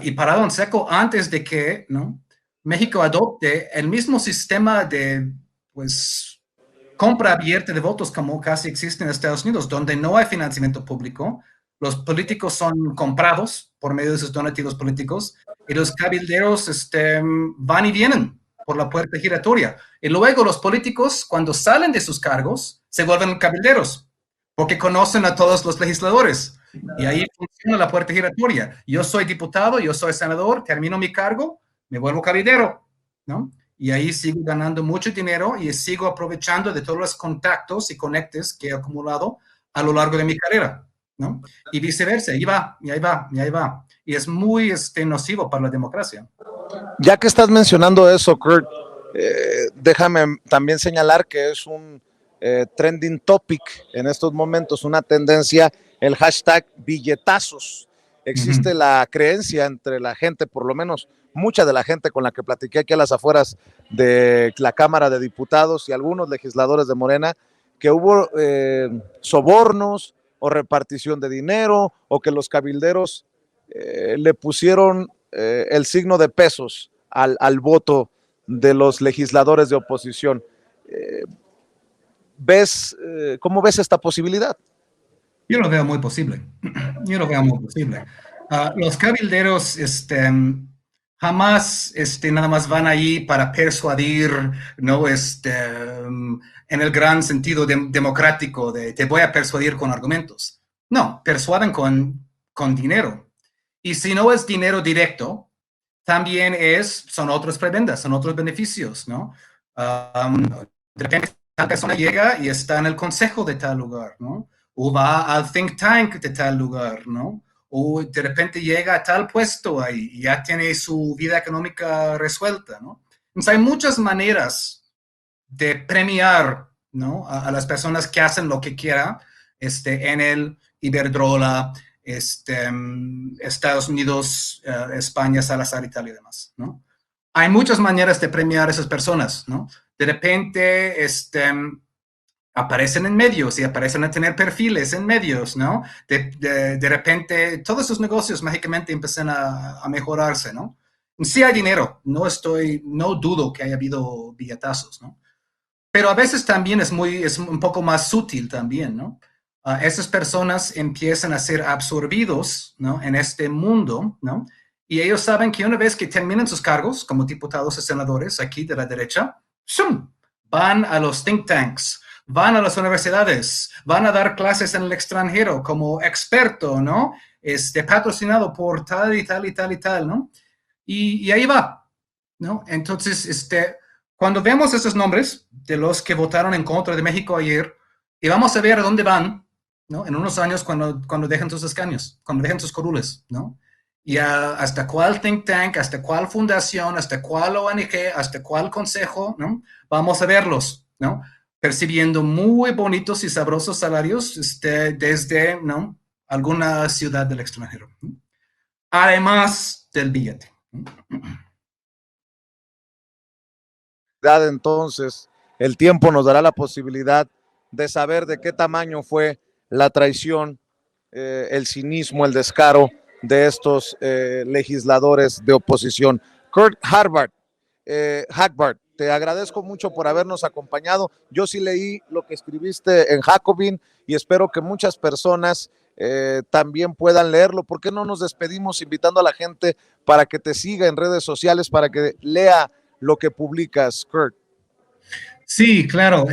Y parado en seco antes de que, ¿no? México adopte el mismo sistema de, pues, compra abierta de votos como casi existe en Estados Unidos, donde no hay financiamiento público, los políticos son comprados por medio de sus donativos políticos y los cabilderos van y vienen por la puerta giratoria. Y luego los políticos, cuando salen de sus cargos, se vuelven cabilderos porque conocen a todos los legisladores. Y ahí funciona la puerta giratoria. Yo soy diputado, yo soy senador, termino mi cargo, me vuelvo cabildero, ¿no? Y ahí sigo ganando mucho dinero y sigo aprovechando de todos los contactos y conectes que he acumulado a lo largo de mi carrera, ¿no? Y viceversa, y va, y ahí va, y ahí va. Y es muy nocivo para la democracia. Ya que estás mencionando eso, Kurt, déjame también señalar que es un trending topic en estos momentos, una tendencia, el hashtag billetazos. Existe la creencia entre la gente, por lo menos mucha de la gente con la que platiqué aquí a las afueras de la Cámara de Diputados y algunos legisladores de Morena, que hubo sobornos o repartición de dinero o que los cabilderos le pusieron el signo de pesos al voto de los legisladores de oposición. ¿Cómo ves esta posibilidad? Yo lo veo muy posible. Yo lo veo muy posible. Los cabilderos jamás nada más van ahí para persuadir, ¿no? En el gran sentido democrático de te voy a persuadir con argumentos. No, persuaden con dinero. Y si no es dinero directo, también son otras prebendas, son otros beneficios, ¿no? De repente tal persona llega y está en el consejo de tal lugar, ¿no? O va al think tank de tal lugar, ¿no? O de repente llega a tal puesto ahí y ya tiene su vida económica resuelta, ¿no? Entonces hay muchas maneras de premiar, ¿no? A las personas que hacen lo que quieran en el Iberdrola, Estados Unidos, España, Salazar, Italia y demás, ¿no? Hay muchas maneras de premiar a esas personas, ¿no? De repente, aparecen en medios y aparecen a tener perfiles en medios, ¿no? De repente, todos sus negocios mágicamente empiezan a mejorarse, ¿no? Sí hay dinero, no dudo que haya habido billetazos, ¿no? Pero a veces también es un poco más sutil también, ¿no? Esas personas empiezan a ser absorbidos, ¿no? En este mundo, ¿no? Y ellos saben que una vez que terminan sus cargos como diputados y senadores aquí de la derecha, ¡shum!, van a los think tanks, van a las universidades, van a dar clases en el extranjero como experto, ¿no? Patrocinado por tal y tal y tal y tal, ¿no? Y ahí va, ¿no? Entonces, cuando vemos esos nombres de los que votaron en contra de México ayer, y vamos a ver a dónde van, ¿no? En unos años cuando dejen sus escaños, cuando dejen sus curules, ¿no? Y hasta cuál think tank, hasta cuál fundación, hasta cuál ONG, hasta cuál consejo, ¿no? Vamos a verlos, ¿no? Percibiendo muy bonitos y sabrosos salarios desde, ¿no?, alguna ciudad del extranjero, ¿no? Además del billete. Entonces, el tiempo nos dará la posibilidad de saber de qué tamaño fue la traición, el cinismo, el descaro de estos legisladores de oposición. Kurt Hagbard, te agradezco mucho por habernos acompañado. Yo sí leí lo que escribiste en Jacobin y espero que muchas personas también puedan leerlo. ¿Por qué no nos despedimos invitando a la gente para que te siga en redes sociales, para que lea lo que publicas, Kurt? Sí, claro.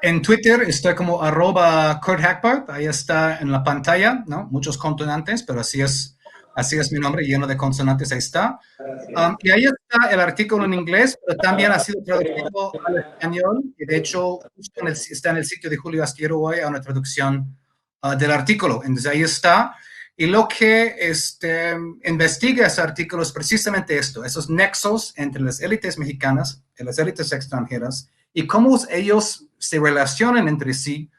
En Twitter estoy como @KurtHagbard, ahí está en la pantalla, ¿no? Muchos consonantes, pero así es mi nombre, lleno de consonantes, ahí está. Y ahí está el artículo en inglés, pero también ha sido traducido al español, y de hecho está en el sitio de Julio Astillero hoy a una traducción del artículo. Entonces ahí está. Y lo que investiga ese artículo es precisamente esto, esos nexos entre las élites mexicanas y las élites extranjeras y cómo ellos se relacionan entre sí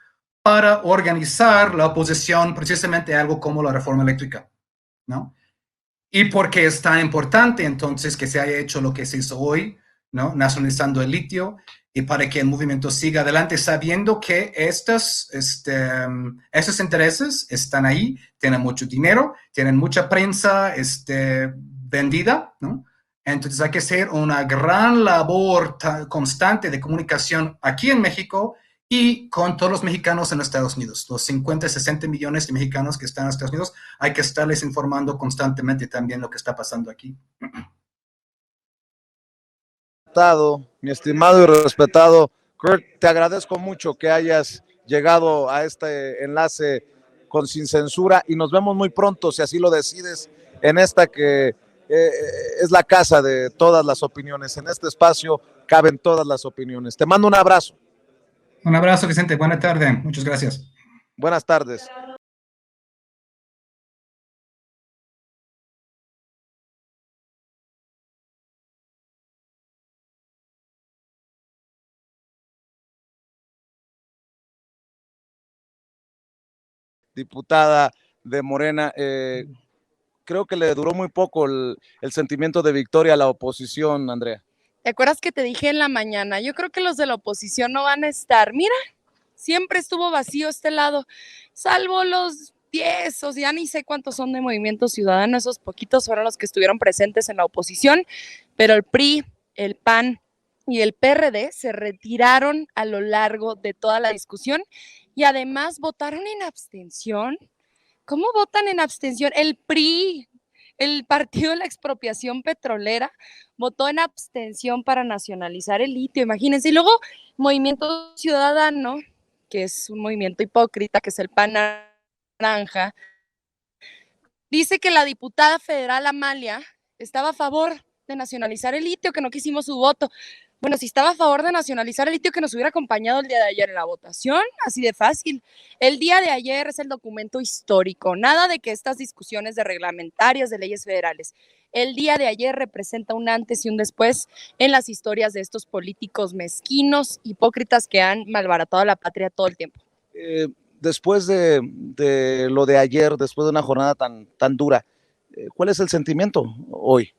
para organizar la oposición precisamente a algo como la reforma eléctrica, ¿no? Y por qué es tan importante entonces que se haya hecho lo que se hizo hoy, ¿no?, nacionalizando el litio, y para que el movimiento siga adelante sabiendo que estos intereses están ahí, tienen mucho dinero, tienen mucha prensa vendida, ¿no? Entonces hay que hacer una gran labor constante de comunicación aquí en México y con todos los mexicanos en Estados Unidos, los 50, 60 millones de mexicanos que están en Estados Unidos, hay que estarles informando constantemente también lo que está pasando aquí. Mi estimado y respetado Kurt, te agradezco mucho que hayas llegado a este enlace con Sin Censura y nos vemos muy pronto, si así lo decides, en esta que es la casa de todas las opiniones. En este espacio caben todas las opiniones. Te mando un abrazo. Un abrazo, Vicente. Buena tarde. Muchas gracias. Buenas tardes. Diputada de Morena, creo que le duró muy poco el sentimiento de victoria a la oposición, Andrea. ¿Te acuerdas que te dije en la mañana? Yo creo que los de la oposición no van a estar. Mira, siempre estuvo vacío este lado, salvo los 10, o sea, ya ni sé cuántos son de Movimiento Ciudadano, esos poquitos fueron los que estuvieron presentes en la oposición, pero el PRI, el PAN y el PRD se retiraron a lo largo de toda la discusión y además votaron en abstención. ¿Cómo votan en abstención? El PRI, el partido de la expropiación petrolera, votó en abstención para nacionalizar el litio, imagínense. Y luego Movimiento Ciudadano, que es un movimiento hipócrita, que es el PAN naranja, dice que la diputada federal Amalia estaba a favor de nacionalizar el litio, que no quisimos su voto. Bueno, si estaba a favor de nacionalizar el litio, que nos hubiera acompañado el día de ayer en la votación, así de fácil. El día de ayer es el documento histórico, nada de que estas discusiones de reglamentarias, de leyes federales. El día de ayer representa un antes y un después en las historias de estos políticos mezquinos, hipócritas que han malbaratado a la patria todo el tiempo. Después de lo de ayer, después de una jornada tan dura, ¿cuál es el sentimiento hoy?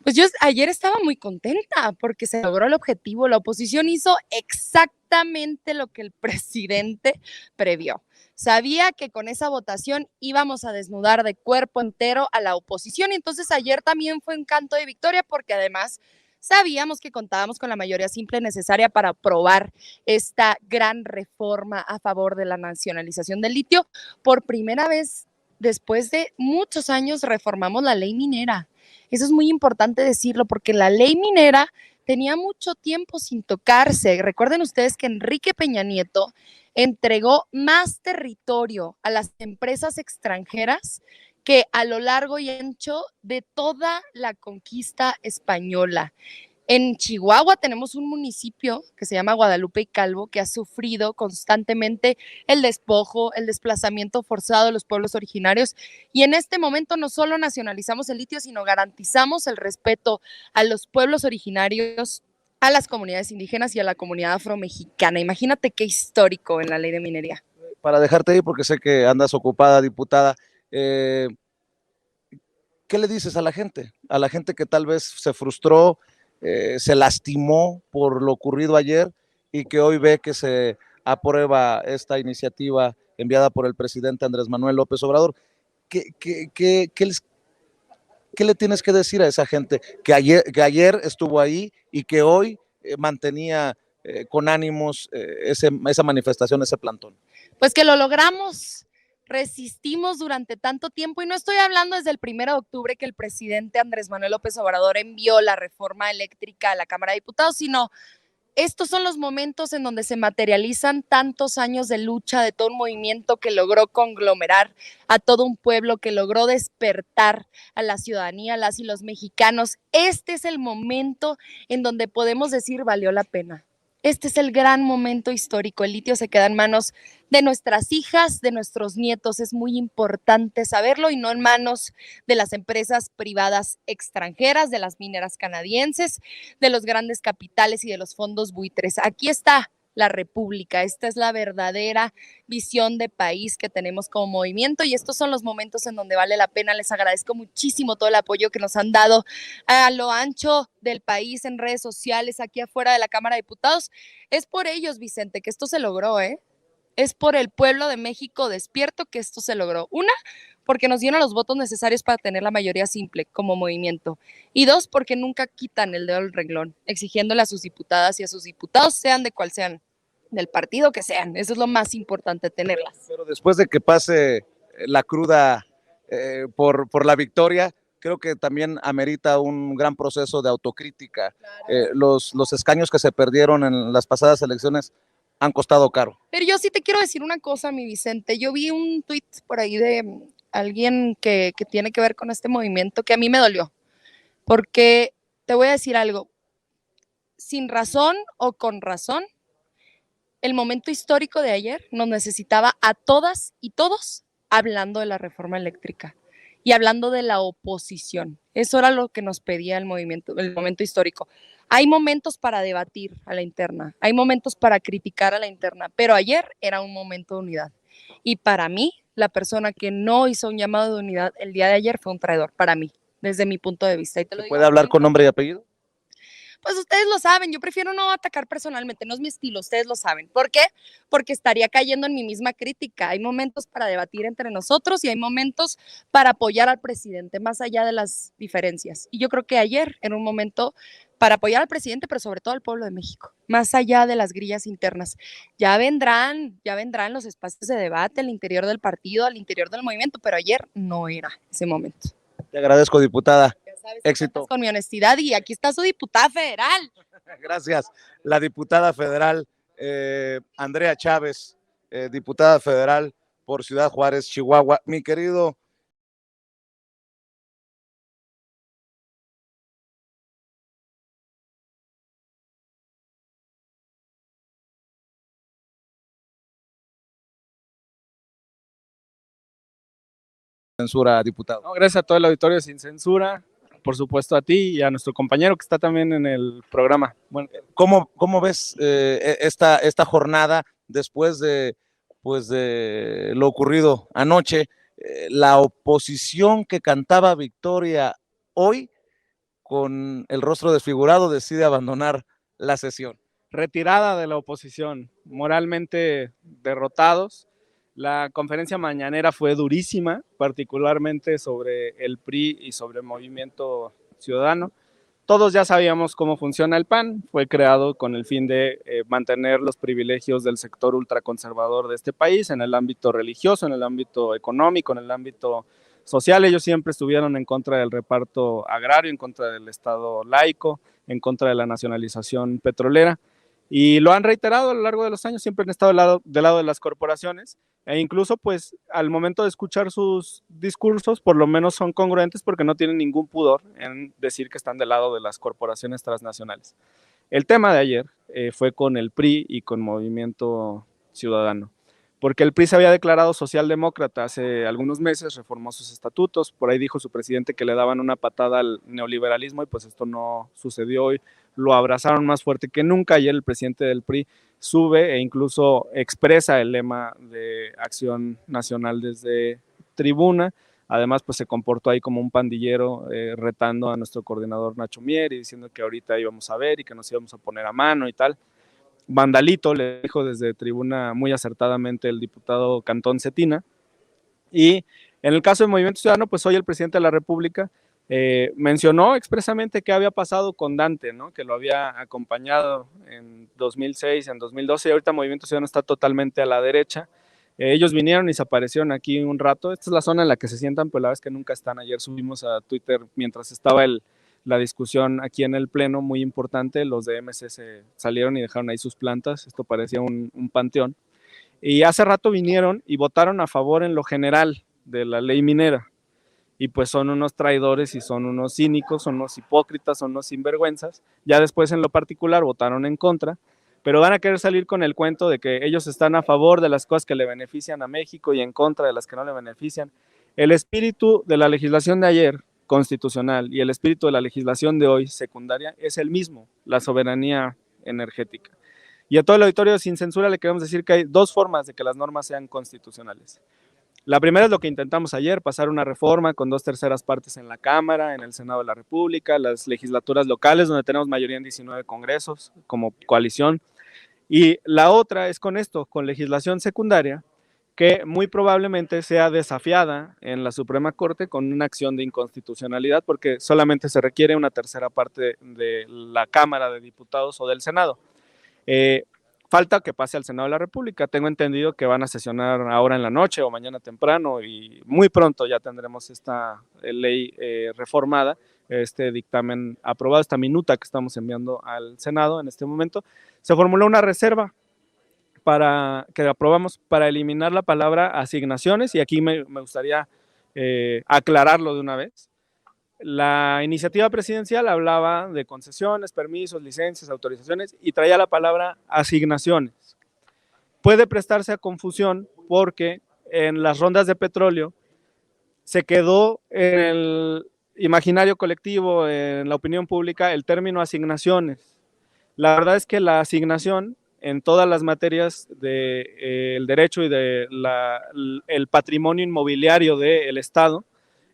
Pues yo ayer estaba muy contenta porque se logró el objetivo. La oposición hizo exactamente lo que el presidente previó. Sabía que con esa votación íbamos a desnudar de cuerpo entero a la oposición y entonces ayer también fue un canto de victoria porque además sabíamos que contábamos con la mayoría simple necesaria para aprobar esta gran reforma a favor de la nacionalización del litio. Por primera vez después de muchos años, reformamos la ley minera. Eso es muy importante decirlo porque la ley minera tenía mucho tiempo sin tocarse. Recuerden ustedes que Enrique Peña Nieto entregó más territorio a las empresas extranjeras que a lo largo y ancho de toda la conquista española. En Chihuahua tenemos un municipio que se llama Guadalupe y Calvo que ha sufrido constantemente el despojo, el desplazamiento forzado de los pueblos originarios y en este momento no solo nacionalizamos el litio, sino garantizamos el respeto a los pueblos originarios, a las comunidades indígenas y a la comunidad afromexicana. Imagínate qué histórico en la ley de minería. Para dejarte ir, porque sé que andas ocupada, diputada, ¿qué le dices a la gente? A la gente que tal vez se frustró, se lastimó por lo ocurrido ayer y que hoy ve que se aprueba esta iniciativa enviada por el presidente Andrés Manuel López Obrador. ¿Qué le tienes que decir a esa gente que ayer estuvo ahí y que hoy mantenía con ánimos esa manifestación, ese plantón? Pues que lo logramos. Resistimos durante tanto tiempo y no estoy hablando desde el 1 de octubre que el presidente Andrés Manuel López Obrador envió la reforma eléctrica a la Cámara de Diputados, sino estos son los momentos en donde se materializan tantos años de lucha de todo un movimiento que logró conglomerar a todo un pueblo, que logró despertar a la ciudadanía, a las y los mexicanos. Este es el momento en donde podemos decir valió la pena. Este es el gran momento histórico. El litio se queda en manos de nuestras hijas, de nuestros nietos. Es muy importante saberlo y no en manos de las empresas privadas extranjeras, de las mineras canadienses, de los grandes capitales y de los fondos buitres. Aquí está la República. Esta es la verdadera visión de país que tenemos como movimiento y estos son los momentos en donde vale la pena. Les agradezco muchísimo todo el apoyo que nos han dado a lo ancho del país en redes sociales, aquí afuera de la Cámara de Diputados. Es por ellos, Vicente, que esto se logró, ¿eh? Es por el pueblo de México despierto que esto se logró. Una, porque nos dieron los votos necesarios para tener la mayoría simple como movimiento. Y dos, porque nunca quitan el dedo del renglón, exigiéndole a sus diputadas y a sus diputados, sean de cual sean, del partido que sean. Eso es lo más importante, tenerlas. Pero después de que pase la cruda por la victoria, creo que también amerita un gran proceso de autocrítica. Claro. Los escaños que se perdieron en las pasadas elecciones han costado caro. Pero yo sí te quiero decir una cosa, mi Vicente. Yo vi un tuit por ahí de alguien que tiene que ver con este movimiento que a mí me dolió. Porque te voy a decir algo, sin razón o con razón, el momento histórico de ayer nos necesitaba a todas y todos hablando de la reforma eléctrica y hablando de la oposición. Eso era lo que nos pedía el momento histórico. Hay momentos para debatir a la interna, hay momentos para criticar a la interna, pero ayer era un momento de unidad. Y para mí, la persona que no hizo un llamado de unidad el día de ayer fue un traidor, para mí, desde mi punto de vista. Y te lo digo, ¿puede hablar con nombre y apellido? Pues ustedes lo saben, yo prefiero no atacar personalmente, no es mi estilo, ustedes lo saben. ¿Por qué? Porque estaría cayendo en mi misma crítica. Hay momentos para debatir entre nosotros y hay momentos para apoyar al presidente, más allá de las diferencias. Y yo creo que ayer era un momento para apoyar al presidente, pero sobre todo al pueblo de México, más allá de las grillas internas. Ya vendrán los espacios de debate al interior del partido, al interior del movimiento, pero ayer no era ese momento. Te agradezco, diputada. Sabes, éxito. Con mi honestidad y aquí está su diputada federal. Gracias. La diputada federal Andrea Chávez, diputada federal por Ciudad Juárez, Chihuahua. Mi querido censura, diputado. No, gracias a todo el auditorio Sin Censura, por supuesto a ti y a nuestro compañero que está también en el programa. Bueno, ¿Cómo ves esta jornada después de lo ocurrido anoche? La oposición que cantaba victoria hoy, con el rostro desfigurado, decide abandonar la sesión. retirada de la oposición, moralmente derrotados. La conferencia mañanera fue durísima, particularmente sobre el PRI y sobre el Movimiento Ciudadano. todos ya sabíamos cómo funciona el PAN, fue creado con el fin de mantener los privilegios del sector ultraconservador de este país en el ámbito religioso, en el ámbito económico, en el ámbito social. Ellos siempre estuvieron en contra del reparto agrario, en contra del Estado laico, en contra de la nacionalización petrolera, y lo han reiterado a lo largo de los años, siempre han estado del lado de las corporaciones, e incluso pues al momento de escuchar sus discursos, por lo menos son congruentes porque no tienen ningún pudor en decir que están del lado de las corporaciones transnacionales. El tema de ayer fue con el PRI y con Movimiento Ciudadano, porque el PRI se había declarado socialdemócrata hace algunos meses, reformó sus estatutos, por ahí dijo su presidente que le daban una patada al neoliberalismo y pues esto no sucedió hoy, lo abrazaron más fuerte que nunca. Ayer el presidente del PRI sube e incluso expresa el lema de Acción Nacional desde tribuna. Además, pues se comportó ahí como un pandillero, retando a nuestro coordinador Nacho Mier y diciendo que ahorita íbamos a ver y que nos íbamos a poner a mano y tal. Vandalito, le dijo desde tribuna muy acertadamente el diputado Cantón Cetina. Y en el caso del Movimiento Ciudadano, pues hoy el presidente de la República mencionó expresamente qué había pasado con Dante, ¿no? Que lo había acompañado en 2006, en 2012, y ahorita Movimiento Ciudadano está totalmente a la derecha. Ellos vinieron y se aparecieron aquí un rato. Esta es la zona en la que se sientan, pero la verdad es que nunca están. Ayer subimos a Twitter mientras estaba la discusión aquí en el pleno, muy importante. Los de MC se salieron y dejaron ahí sus plantas. Esto parecía un panteón. Y hace rato vinieron y votaron a favor en lo general de la ley minera. Y pues son unos traidores y son unos cínicos, son unos hipócritas, son unos sinvergüenzas. Ya después en lo particular votaron en contra, pero van a querer salir con el cuento de que ellos están a favor de las cosas que le benefician a México y en contra de las que no le benefician. El espíritu de la legislación de ayer, constitucional, y el espíritu de la legislación de hoy, secundaria, es el mismo, la soberanía energética. Y a todo el auditorio, sin censura, le queremos decir que hay dos formas de que las normas sean constitucionales. La primera es lo que intentamos ayer, pasar una reforma con 2/3 partes en la Cámara, en el Senado de la República, las legislaturas locales, donde tenemos mayoría en 19 congresos como coalición. Y la otra es con esto, con legislación secundaria, que muy probablemente sea desafiada en la Suprema Corte con una acción de inconstitucionalidad, porque solamente se requiere una 1/3 parte de la Cámara de Diputados o del Senado. Falta que pase al Senado de la República. Tengo entendido que van a sesionar ahora en la noche o mañana temprano y muy pronto ya tendremos esta ley reformada, este dictamen aprobado, esta minuta que estamos enviando al Senado en este momento. Se formuló una reserva que aprobamos para eliminar la palabra asignaciones, y aquí me gustaría aclararlo de una vez. La iniciativa presidencial hablaba de concesiones, permisos, licencias, autorizaciones y traía la palabra asignaciones. Puede prestarse a confusión porque en las rondas de petróleo se quedó en el imaginario colectivo, en la opinión pública, el término asignaciones. La verdad es que la asignación en todas las materias del derecho y del patrimonio inmobiliario del Estado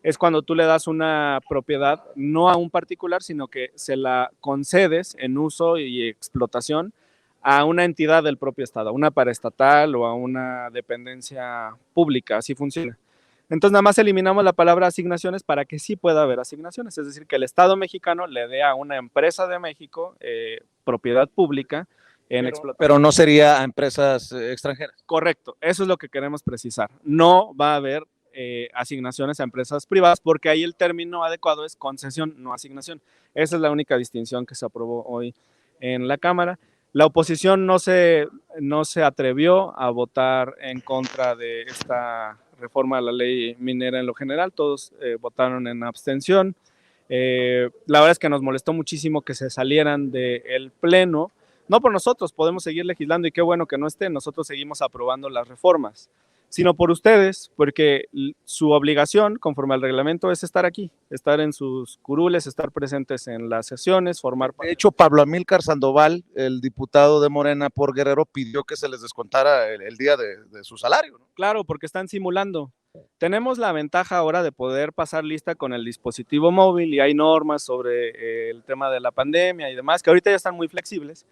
es cuando tú le das una propiedad no a un particular, sino que se la concedes en uso y explotación a una entidad del propio Estado, a una paraestatal o a una dependencia pública, así funciona. Entonces nada más eliminamos la palabra asignaciones para que sí pueda haber asignaciones, es decir, que el Estado mexicano le dé a una empresa de México propiedad pública en explotación. Pero no sería a empresas extranjeras. Correcto, eso es lo que queremos precisar. No va a haber asignaciones a empresas privadas, porque ahí el término adecuado es concesión, no asignación. Esa es la única distinción que se aprobó hoy en la Cámara. La oposición no se atrevió a votar en contra de esta reforma de la ley minera en lo general, todos votaron en abstención. La verdad es que nos molestó muchísimo que se salieran del pleno, no por nosotros, podemos seguir legislando y qué bueno que no estén, nosotros seguimos aprobando las reformas, sino por ustedes, porque su obligación, conforme al reglamento, es estar aquí, estar en sus curules, estar presentes en las sesiones, formar parte. De hecho, Pablo Amílcar Sandoval, el diputado de Morena por Guerrero, pidió que se les descontara el día de su salario, ¿no? Claro, porque están simulando. Tenemos la ventaja ahora de poder pasar lista con el dispositivo móvil y hay normas sobre el tema de la pandemia y demás, que ahorita ya están muy flexibles.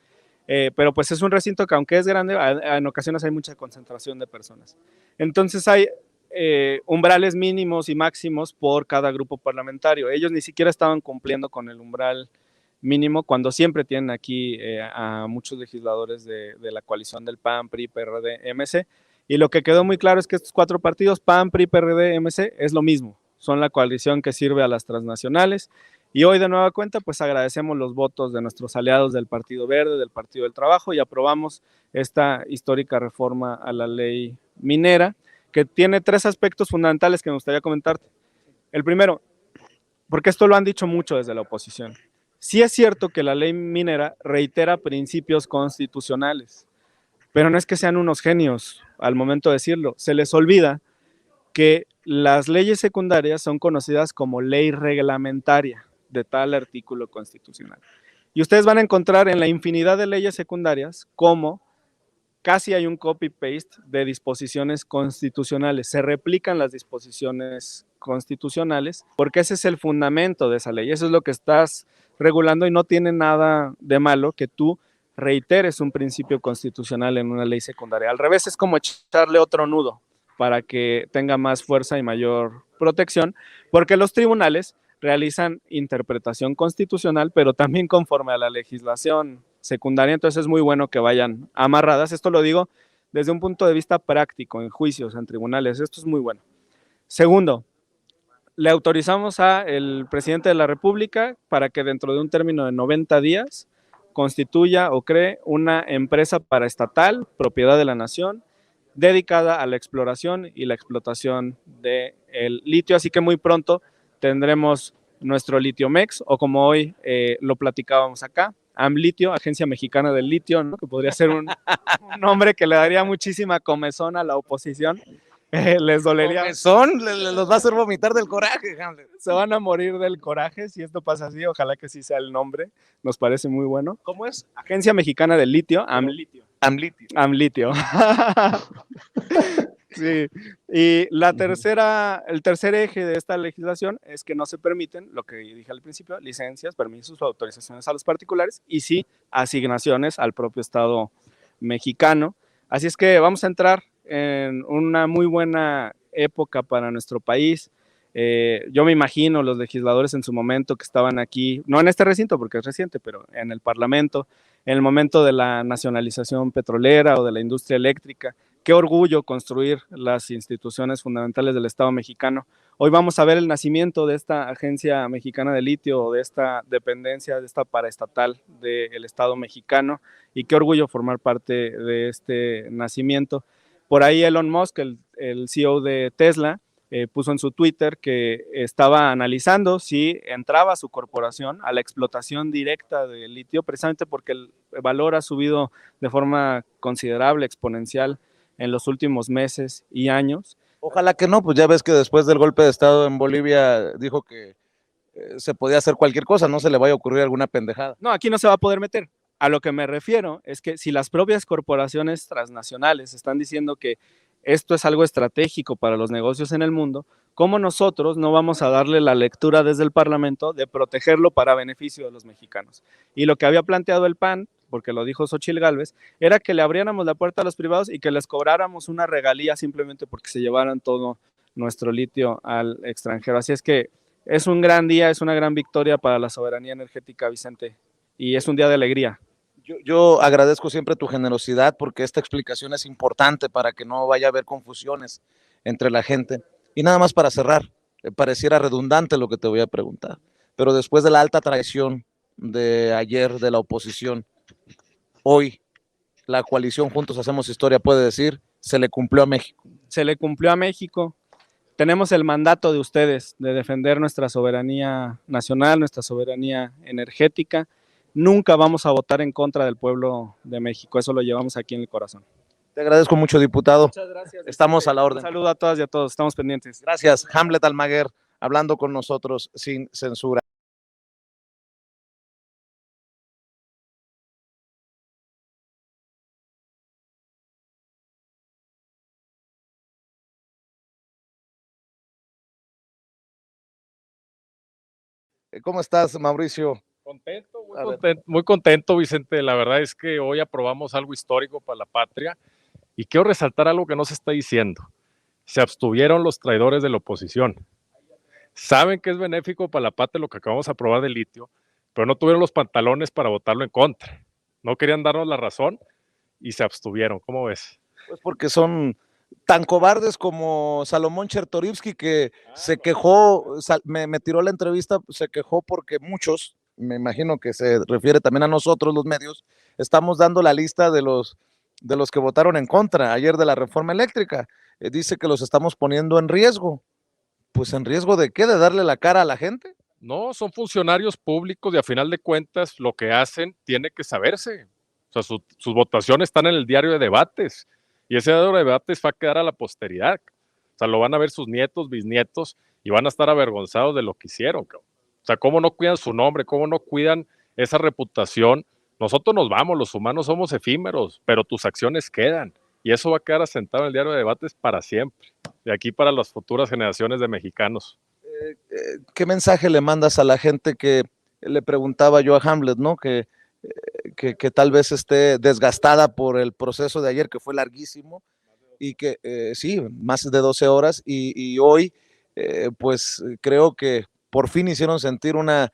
Pero pues es un recinto que aunque es grande, en ocasiones hay mucha concentración de personas. Entonces hay umbrales mínimos y máximos por cada grupo parlamentario. Ellos ni siquiera estaban cumpliendo con el umbral mínimo, cuando siempre tienen aquí a muchos legisladores de la coalición del PAN, PRI, PRD, MC. Y lo que quedó muy claro es que estos 4 partidos, PAN, PRI, PRD, MC, es lo mismo. Son la coalición que sirve a las transnacionales. Y hoy de nueva cuenta, pues agradecemos los votos de nuestros aliados del Partido Verde, del Partido del Trabajo, y aprobamos esta histórica reforma a la ley minera, que tiene 3 aspectos fundamentales que me gustaría comentarte. El primero, porque esto lo han dicho mucho desde la oposición. Sí es cierto que la ley minera reitera principios constitucionales, pero no es que sean unos genios al momento de decirlo. Se les olvida que las leyes secundarias son conocidas como ley reglamentaria de tal artículo constitucional. Y ustedes van a encontrar en la infinidad de leyes secundarias cómo casi hay un copy-paste de disposiciones constitucionales. Se replican las disposiciones constitucionales porque ese es el fundamento de esa ley. Eso es lo que estás regulando y no tiene nada de malo que tú reiteres un principio constitucional en una ley secundaria. Al revés, es como echarle otro nudo para que tenga más fuerza y mayor protección, porque los tribunales realizan interpretación constitucional, pero también conforme a la legislación secundaria, entonces es muy bueno que vayan amarradas. Esto lo digo desde un punto de vista práctico, en juicios, en tribunales, esto es muy bueno. Segundo, le autorizamos al presidente de la República para que dentro de un término de 90 días constituya o cree una empresa paraestatal, propiedad de la nación, dedicada a la exploración y la explotación del litio, así que muy pronto tendremos nuestro Litiomex, o como hoy lo platicábamos acá, AMLitio, Agencia Mexicana del Litio, ¿no? Que podría ser un nombre que le daría muchísima comezón a la oposición. Les dolería. Comezón, los va a hacer vomitar del coraje, Hamlet. Se van a morir del coraje si esto pasa así, ojalá que sí sea el nombre, nos parece muy bueno. ¿Cómo es? Agencia Mexicana del Litio, AMLitio. AMLitio. Sí, y el tercer eje de esta legislación es que no se permiten, lo que dije al principio, licencias, permisos o autorizaciones a los particulares y sí asignaciones al propio Estado mexicano. Así es que vamos a entrar en una muy buena época para nuestro país. Yo me imagino los legisladores en su momento que estaban aquí, no en este recinto porque es reciente, pero en el Parlamento, en el momento de la nacionalización petrolera o de la industria eléctrica. Qué orgullo construir las instituciones fundamentales del Estado mexicano. Hoy vamos a ver el nacimiento de esta Agencia Mexicana de Litio, o de esta dependencia, de esta paraestatal del Estado mexicano, y qué orgullo formar parte de este nacimiento. Por ahí Elon Musk, el CEO de Tesla, puso en su Twitter que estaba analizando si entraba su corporación a la explotación directa del litio, precisamente porque el valor ha subido de forma considerable, exponencial, en los últimos meses y años. Ojalá que no, pues ya ves que después del golpe de Estado en Bolivia dijo que se podía hacer cualquier cosa, no se le vaya a ocurrir alguna pendejada. No, aquí no se va a poder meter. A lo que me refiero es que si las propias corporaciones transnacionales están diciendo que esto es algo estratégico para los negocios en el mundo, ¿cómo nosotros no vamos a darle la lectura desde el Parlamento de protegerlo para beneficio de los mexicanos? Y lo que había planteado el PAN, porque lo dijo Xóchitl Gálvez, era que le abriéramos la puerta a los privados y que les cobráramos una regalía simplemente porque se llevaran todo nuestro litio al extranjero. Así es que es un gran día, es una gran victoria para la soberanía energética, Vicente, y es un día de alegría. Yo agradezco siempre tu generosidad porque esta explicación es importante para que no vaya a haber confusiones entre la gente. Y nada más para cerrar, pareciera redundante lo que te voy a preguntar, pero después de la alta traición de ayer de la oposición, hoy la coalición Juntos Hacemos Historia puede decir, se le cumplió a México. Se le cumplió a México. Tenemos el mandato de ustedes de defender nuestra soberanía nacional, nuestra soberanía energética. Nunca vamos a votar en contra del pueblo de México, eso lo llevamos aquí en el corazón. Te agradezco mucho, diputado. Muchas gracias. Estamos a la orden. Un saludo a todas y a todos, estamos pendientes. Gracias, Hamlet Almaguer, hablando con nosotros sin censura. ¿Cómo estás, Mauricio? Contento, muy contento, Vicente. La verdad es que hoy aprobamos algo histórico para la patria y quiero resaltar algo que no se está diciendo. Se abstuvieron los traidores de la oposición. Saben que es benéfico para la patria lo que acabamos de aprobar de litio, pero no tuvieron los pantalones para votarlo en contra. No querían darnos la razón y se abstuvieron. ¿Cómo ves? Pues porque son tan cobardes como Salomón Chertorivsky, que se quejó, me tiró la entrevista, se quejó porque muchos, me imagino que se refiere también a nosotros los medios, estamos dando la lista de los que votaron en contra ayer de la reforma eléctrica. Dice que los estamos poniendo en riesgo. Pues ¿en riesgo de qué? ¿De darle la cara a la gente? No, son funcionarios públicos y a final de cuentas lo que hacen tiene que saberse. O sea, sus votaciones están en el diario de debates y ese diario de debates va a quedar a la posteridad. O sea, lo van a ver sus nietos, bisnietos y van a estar avergonzados de lo que hicieron. O sea, cómo no cuidan su nombre, cómo no cuidan esa reputación. Nosotros nos vamos, los humanos somos efímeros, pero tus acciones quedan y eso va a quedar asentado en el diario de debates para siempre, de aquí para las futuras generaciones de mexicanos. ¿Qué mensaje le mandas a la gente que le preguntaba yo a Hamlet, ¿no? Que tal vez esté desgastada por el proceso de ayer, que fue larguísimo, y que sí, más de 12 horas, y hoy, pues creo que por fin hicieron sentir una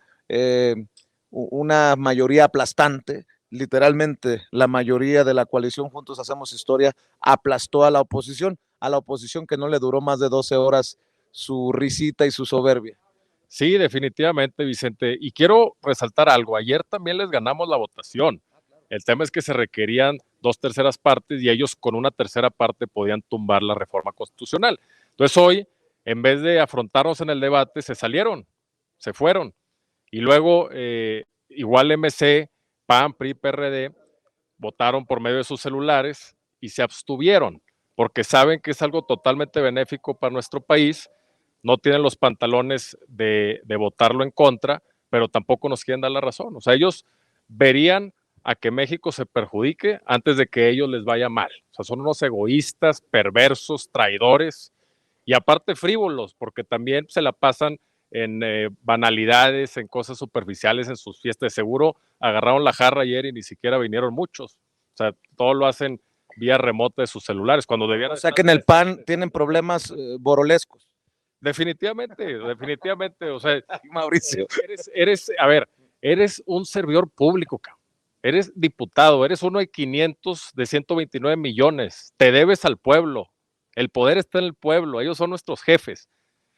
mayoría aplastante. Literalmente la mayoría de la coalición Juntos Hacemos Historia aplastó a la oposición que no le duró más de 12 horas su risita y su soberbia. Sí, definitivamente, Vicente. Y quiero resaltar algo. Ayer también les ganamos la votación. El tema es que se requerían 2/3 partes y ellos con una tercera parte podían tumbar la reforma constitucional. Entonces hoy, en vez de afrontarnos en el debate, se salieron, se fueron. Y luego, igual MC, PAN, PRI, PRD, votaron por medio de sus celulares y se abstuvieron, porque saben que es algo totalmente benéfico para nuestro país. No tienen los pantalones de votarlo en contra, pero tampoco nos quieren dar la razón. O sea, ellos verían a que México se perjudique antes de que a ellos les vaya mal. O sea, son unos egoístas, perversos, traidores y aparte frívolos, porque también se la pasan en banalidades, en cosas superficiales, en sus fiestas. Seguro agarraron la jarra ayer y ni siquiera vinieron muchos. O sea, todo lo hacen vía remota de sus celulares, cuando debían. O sea, que en el PAN tienen problemas borolescos. Definitivamente, o sea, Mauricio. Eres un servidor público, cabrón. Eres diputado, eres uno de 500 de 129 millones, te debes al pueblo, el poder está en el pueblo, ellos son nuestros jefes.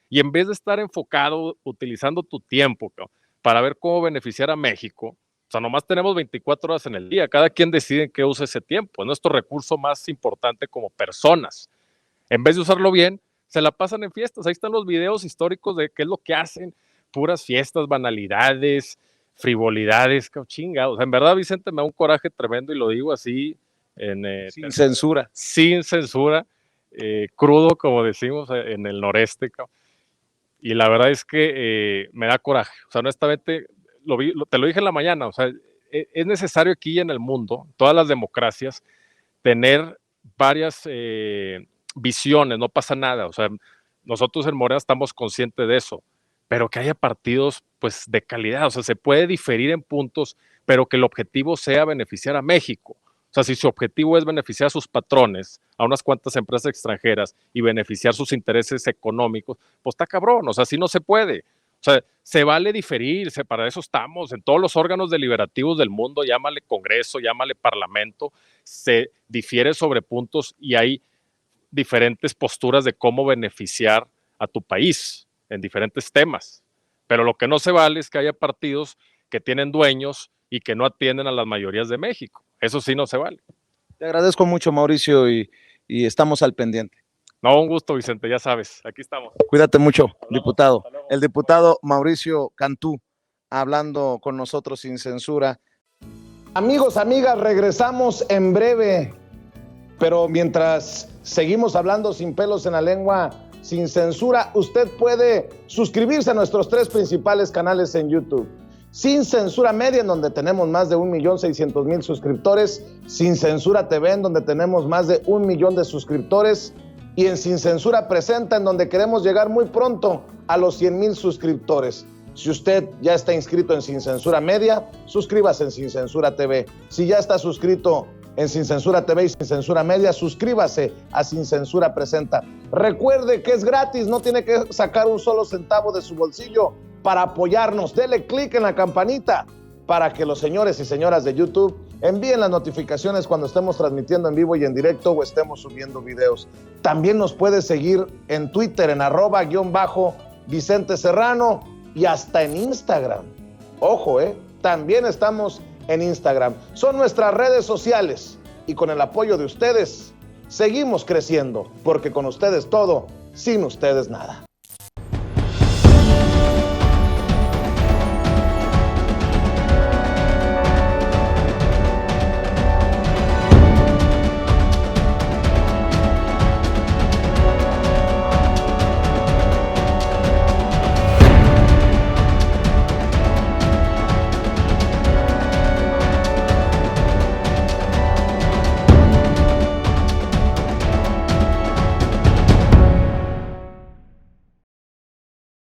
Y en vez de estar enfocado, utilizando tu tiempo, cabrón, para ver cómo beneficiar a México, o sea, nomás tenemos 24 horas en el día, cada quien decide en qué usa ese tiempo, es nuestro recurso más importante como personas. En vez de usarlo bien, se la pasan en fiestas. Ahí están los videos históricos de qué es lo que hacen, puras fiestas, banalidades, frivolidades, chingados. O sea, en verdad, Vicente, me da un coraje tremendo y lo digo así. Sin censura. Sin censura, crudo, como decimos en el noreste. Y la verdad es que me da coraje. O sea, honestamente, te lo dije en la mañana, o sea, es necesario aquí en el mundo, todas las democracias, tener varias visiones, no pasa nada. O sea, nosotros en Morena estamos conscientes de eso, pero que haya partidos pues de calidad. O sea, se puede diferir en puntos, pero que el objetivo sea beneficiar a México. O sea, si su objetivo es beneficiar a sus patrones, a unas cuantas empresas extranjeras y beneficiar sus intereses económicos, pues está cabrón. O sea, así no se puede. O sea, se vale diferir, para eso estamos, en todos los órganos deliberativos del mundo, llámale Congreso, llámale Parlamento, se difiere sobre puntos y hay diferentes posturas de cómo beneficiar a tu país en diferentes temas. Pero lo que no se vale es que haya partidos que tienen dueños y que no atienden a las mayorías de México. Eso sí no se vale. Te agradezco mucho, Mauricio, y estamos al pendiente. No, un gusto, Vicente, ya sabes, aquí estamos. Cuídate mucho, diputado. El diputado Mauricio Cantú, hablando con nosotros sin censura. Amigos, amigas, regresamos en breve, pero mientras seguimos hablando sin pelos en la lengua, sin censura, usted puede suscribirse a nuestros 3 principales canales en YouTube. Sin Censura Media, en donde tenemos más de 1.600.000 suscriptores, Sin Censura TV, en donde tenemos más de 1 millón de suscriptores, y en Sin Censura Presenta, en donde queremos llegar muy pronto a los 100,000 suscriptores. Si usted ya está inscrito en Sin Censura Media, suscríbase en Sin Censura TV. Si ya está suscrito en Sin Censura TV y Sin Censura Media, suscríbase a Sin Censura Presenta. Recuerde que es gratis, no tiene que sacar un solo centavo de su bolsillo para apoyarnos. Dele clic en la campanita para que los señores y señoras de YouTube envíen las notificaciones cuando estemos transmitiendo en vivo y en directo o estemos subiendo videos. También nos puede seguir en Twitter en @Vicente Serrano y hasta en Instagram. Ojo, también estamos en Instagram. Son nuestras redes sociales y con el apoyo de ustedes seguimos creciendo, porque con ustedes todo, sin ustedes nada.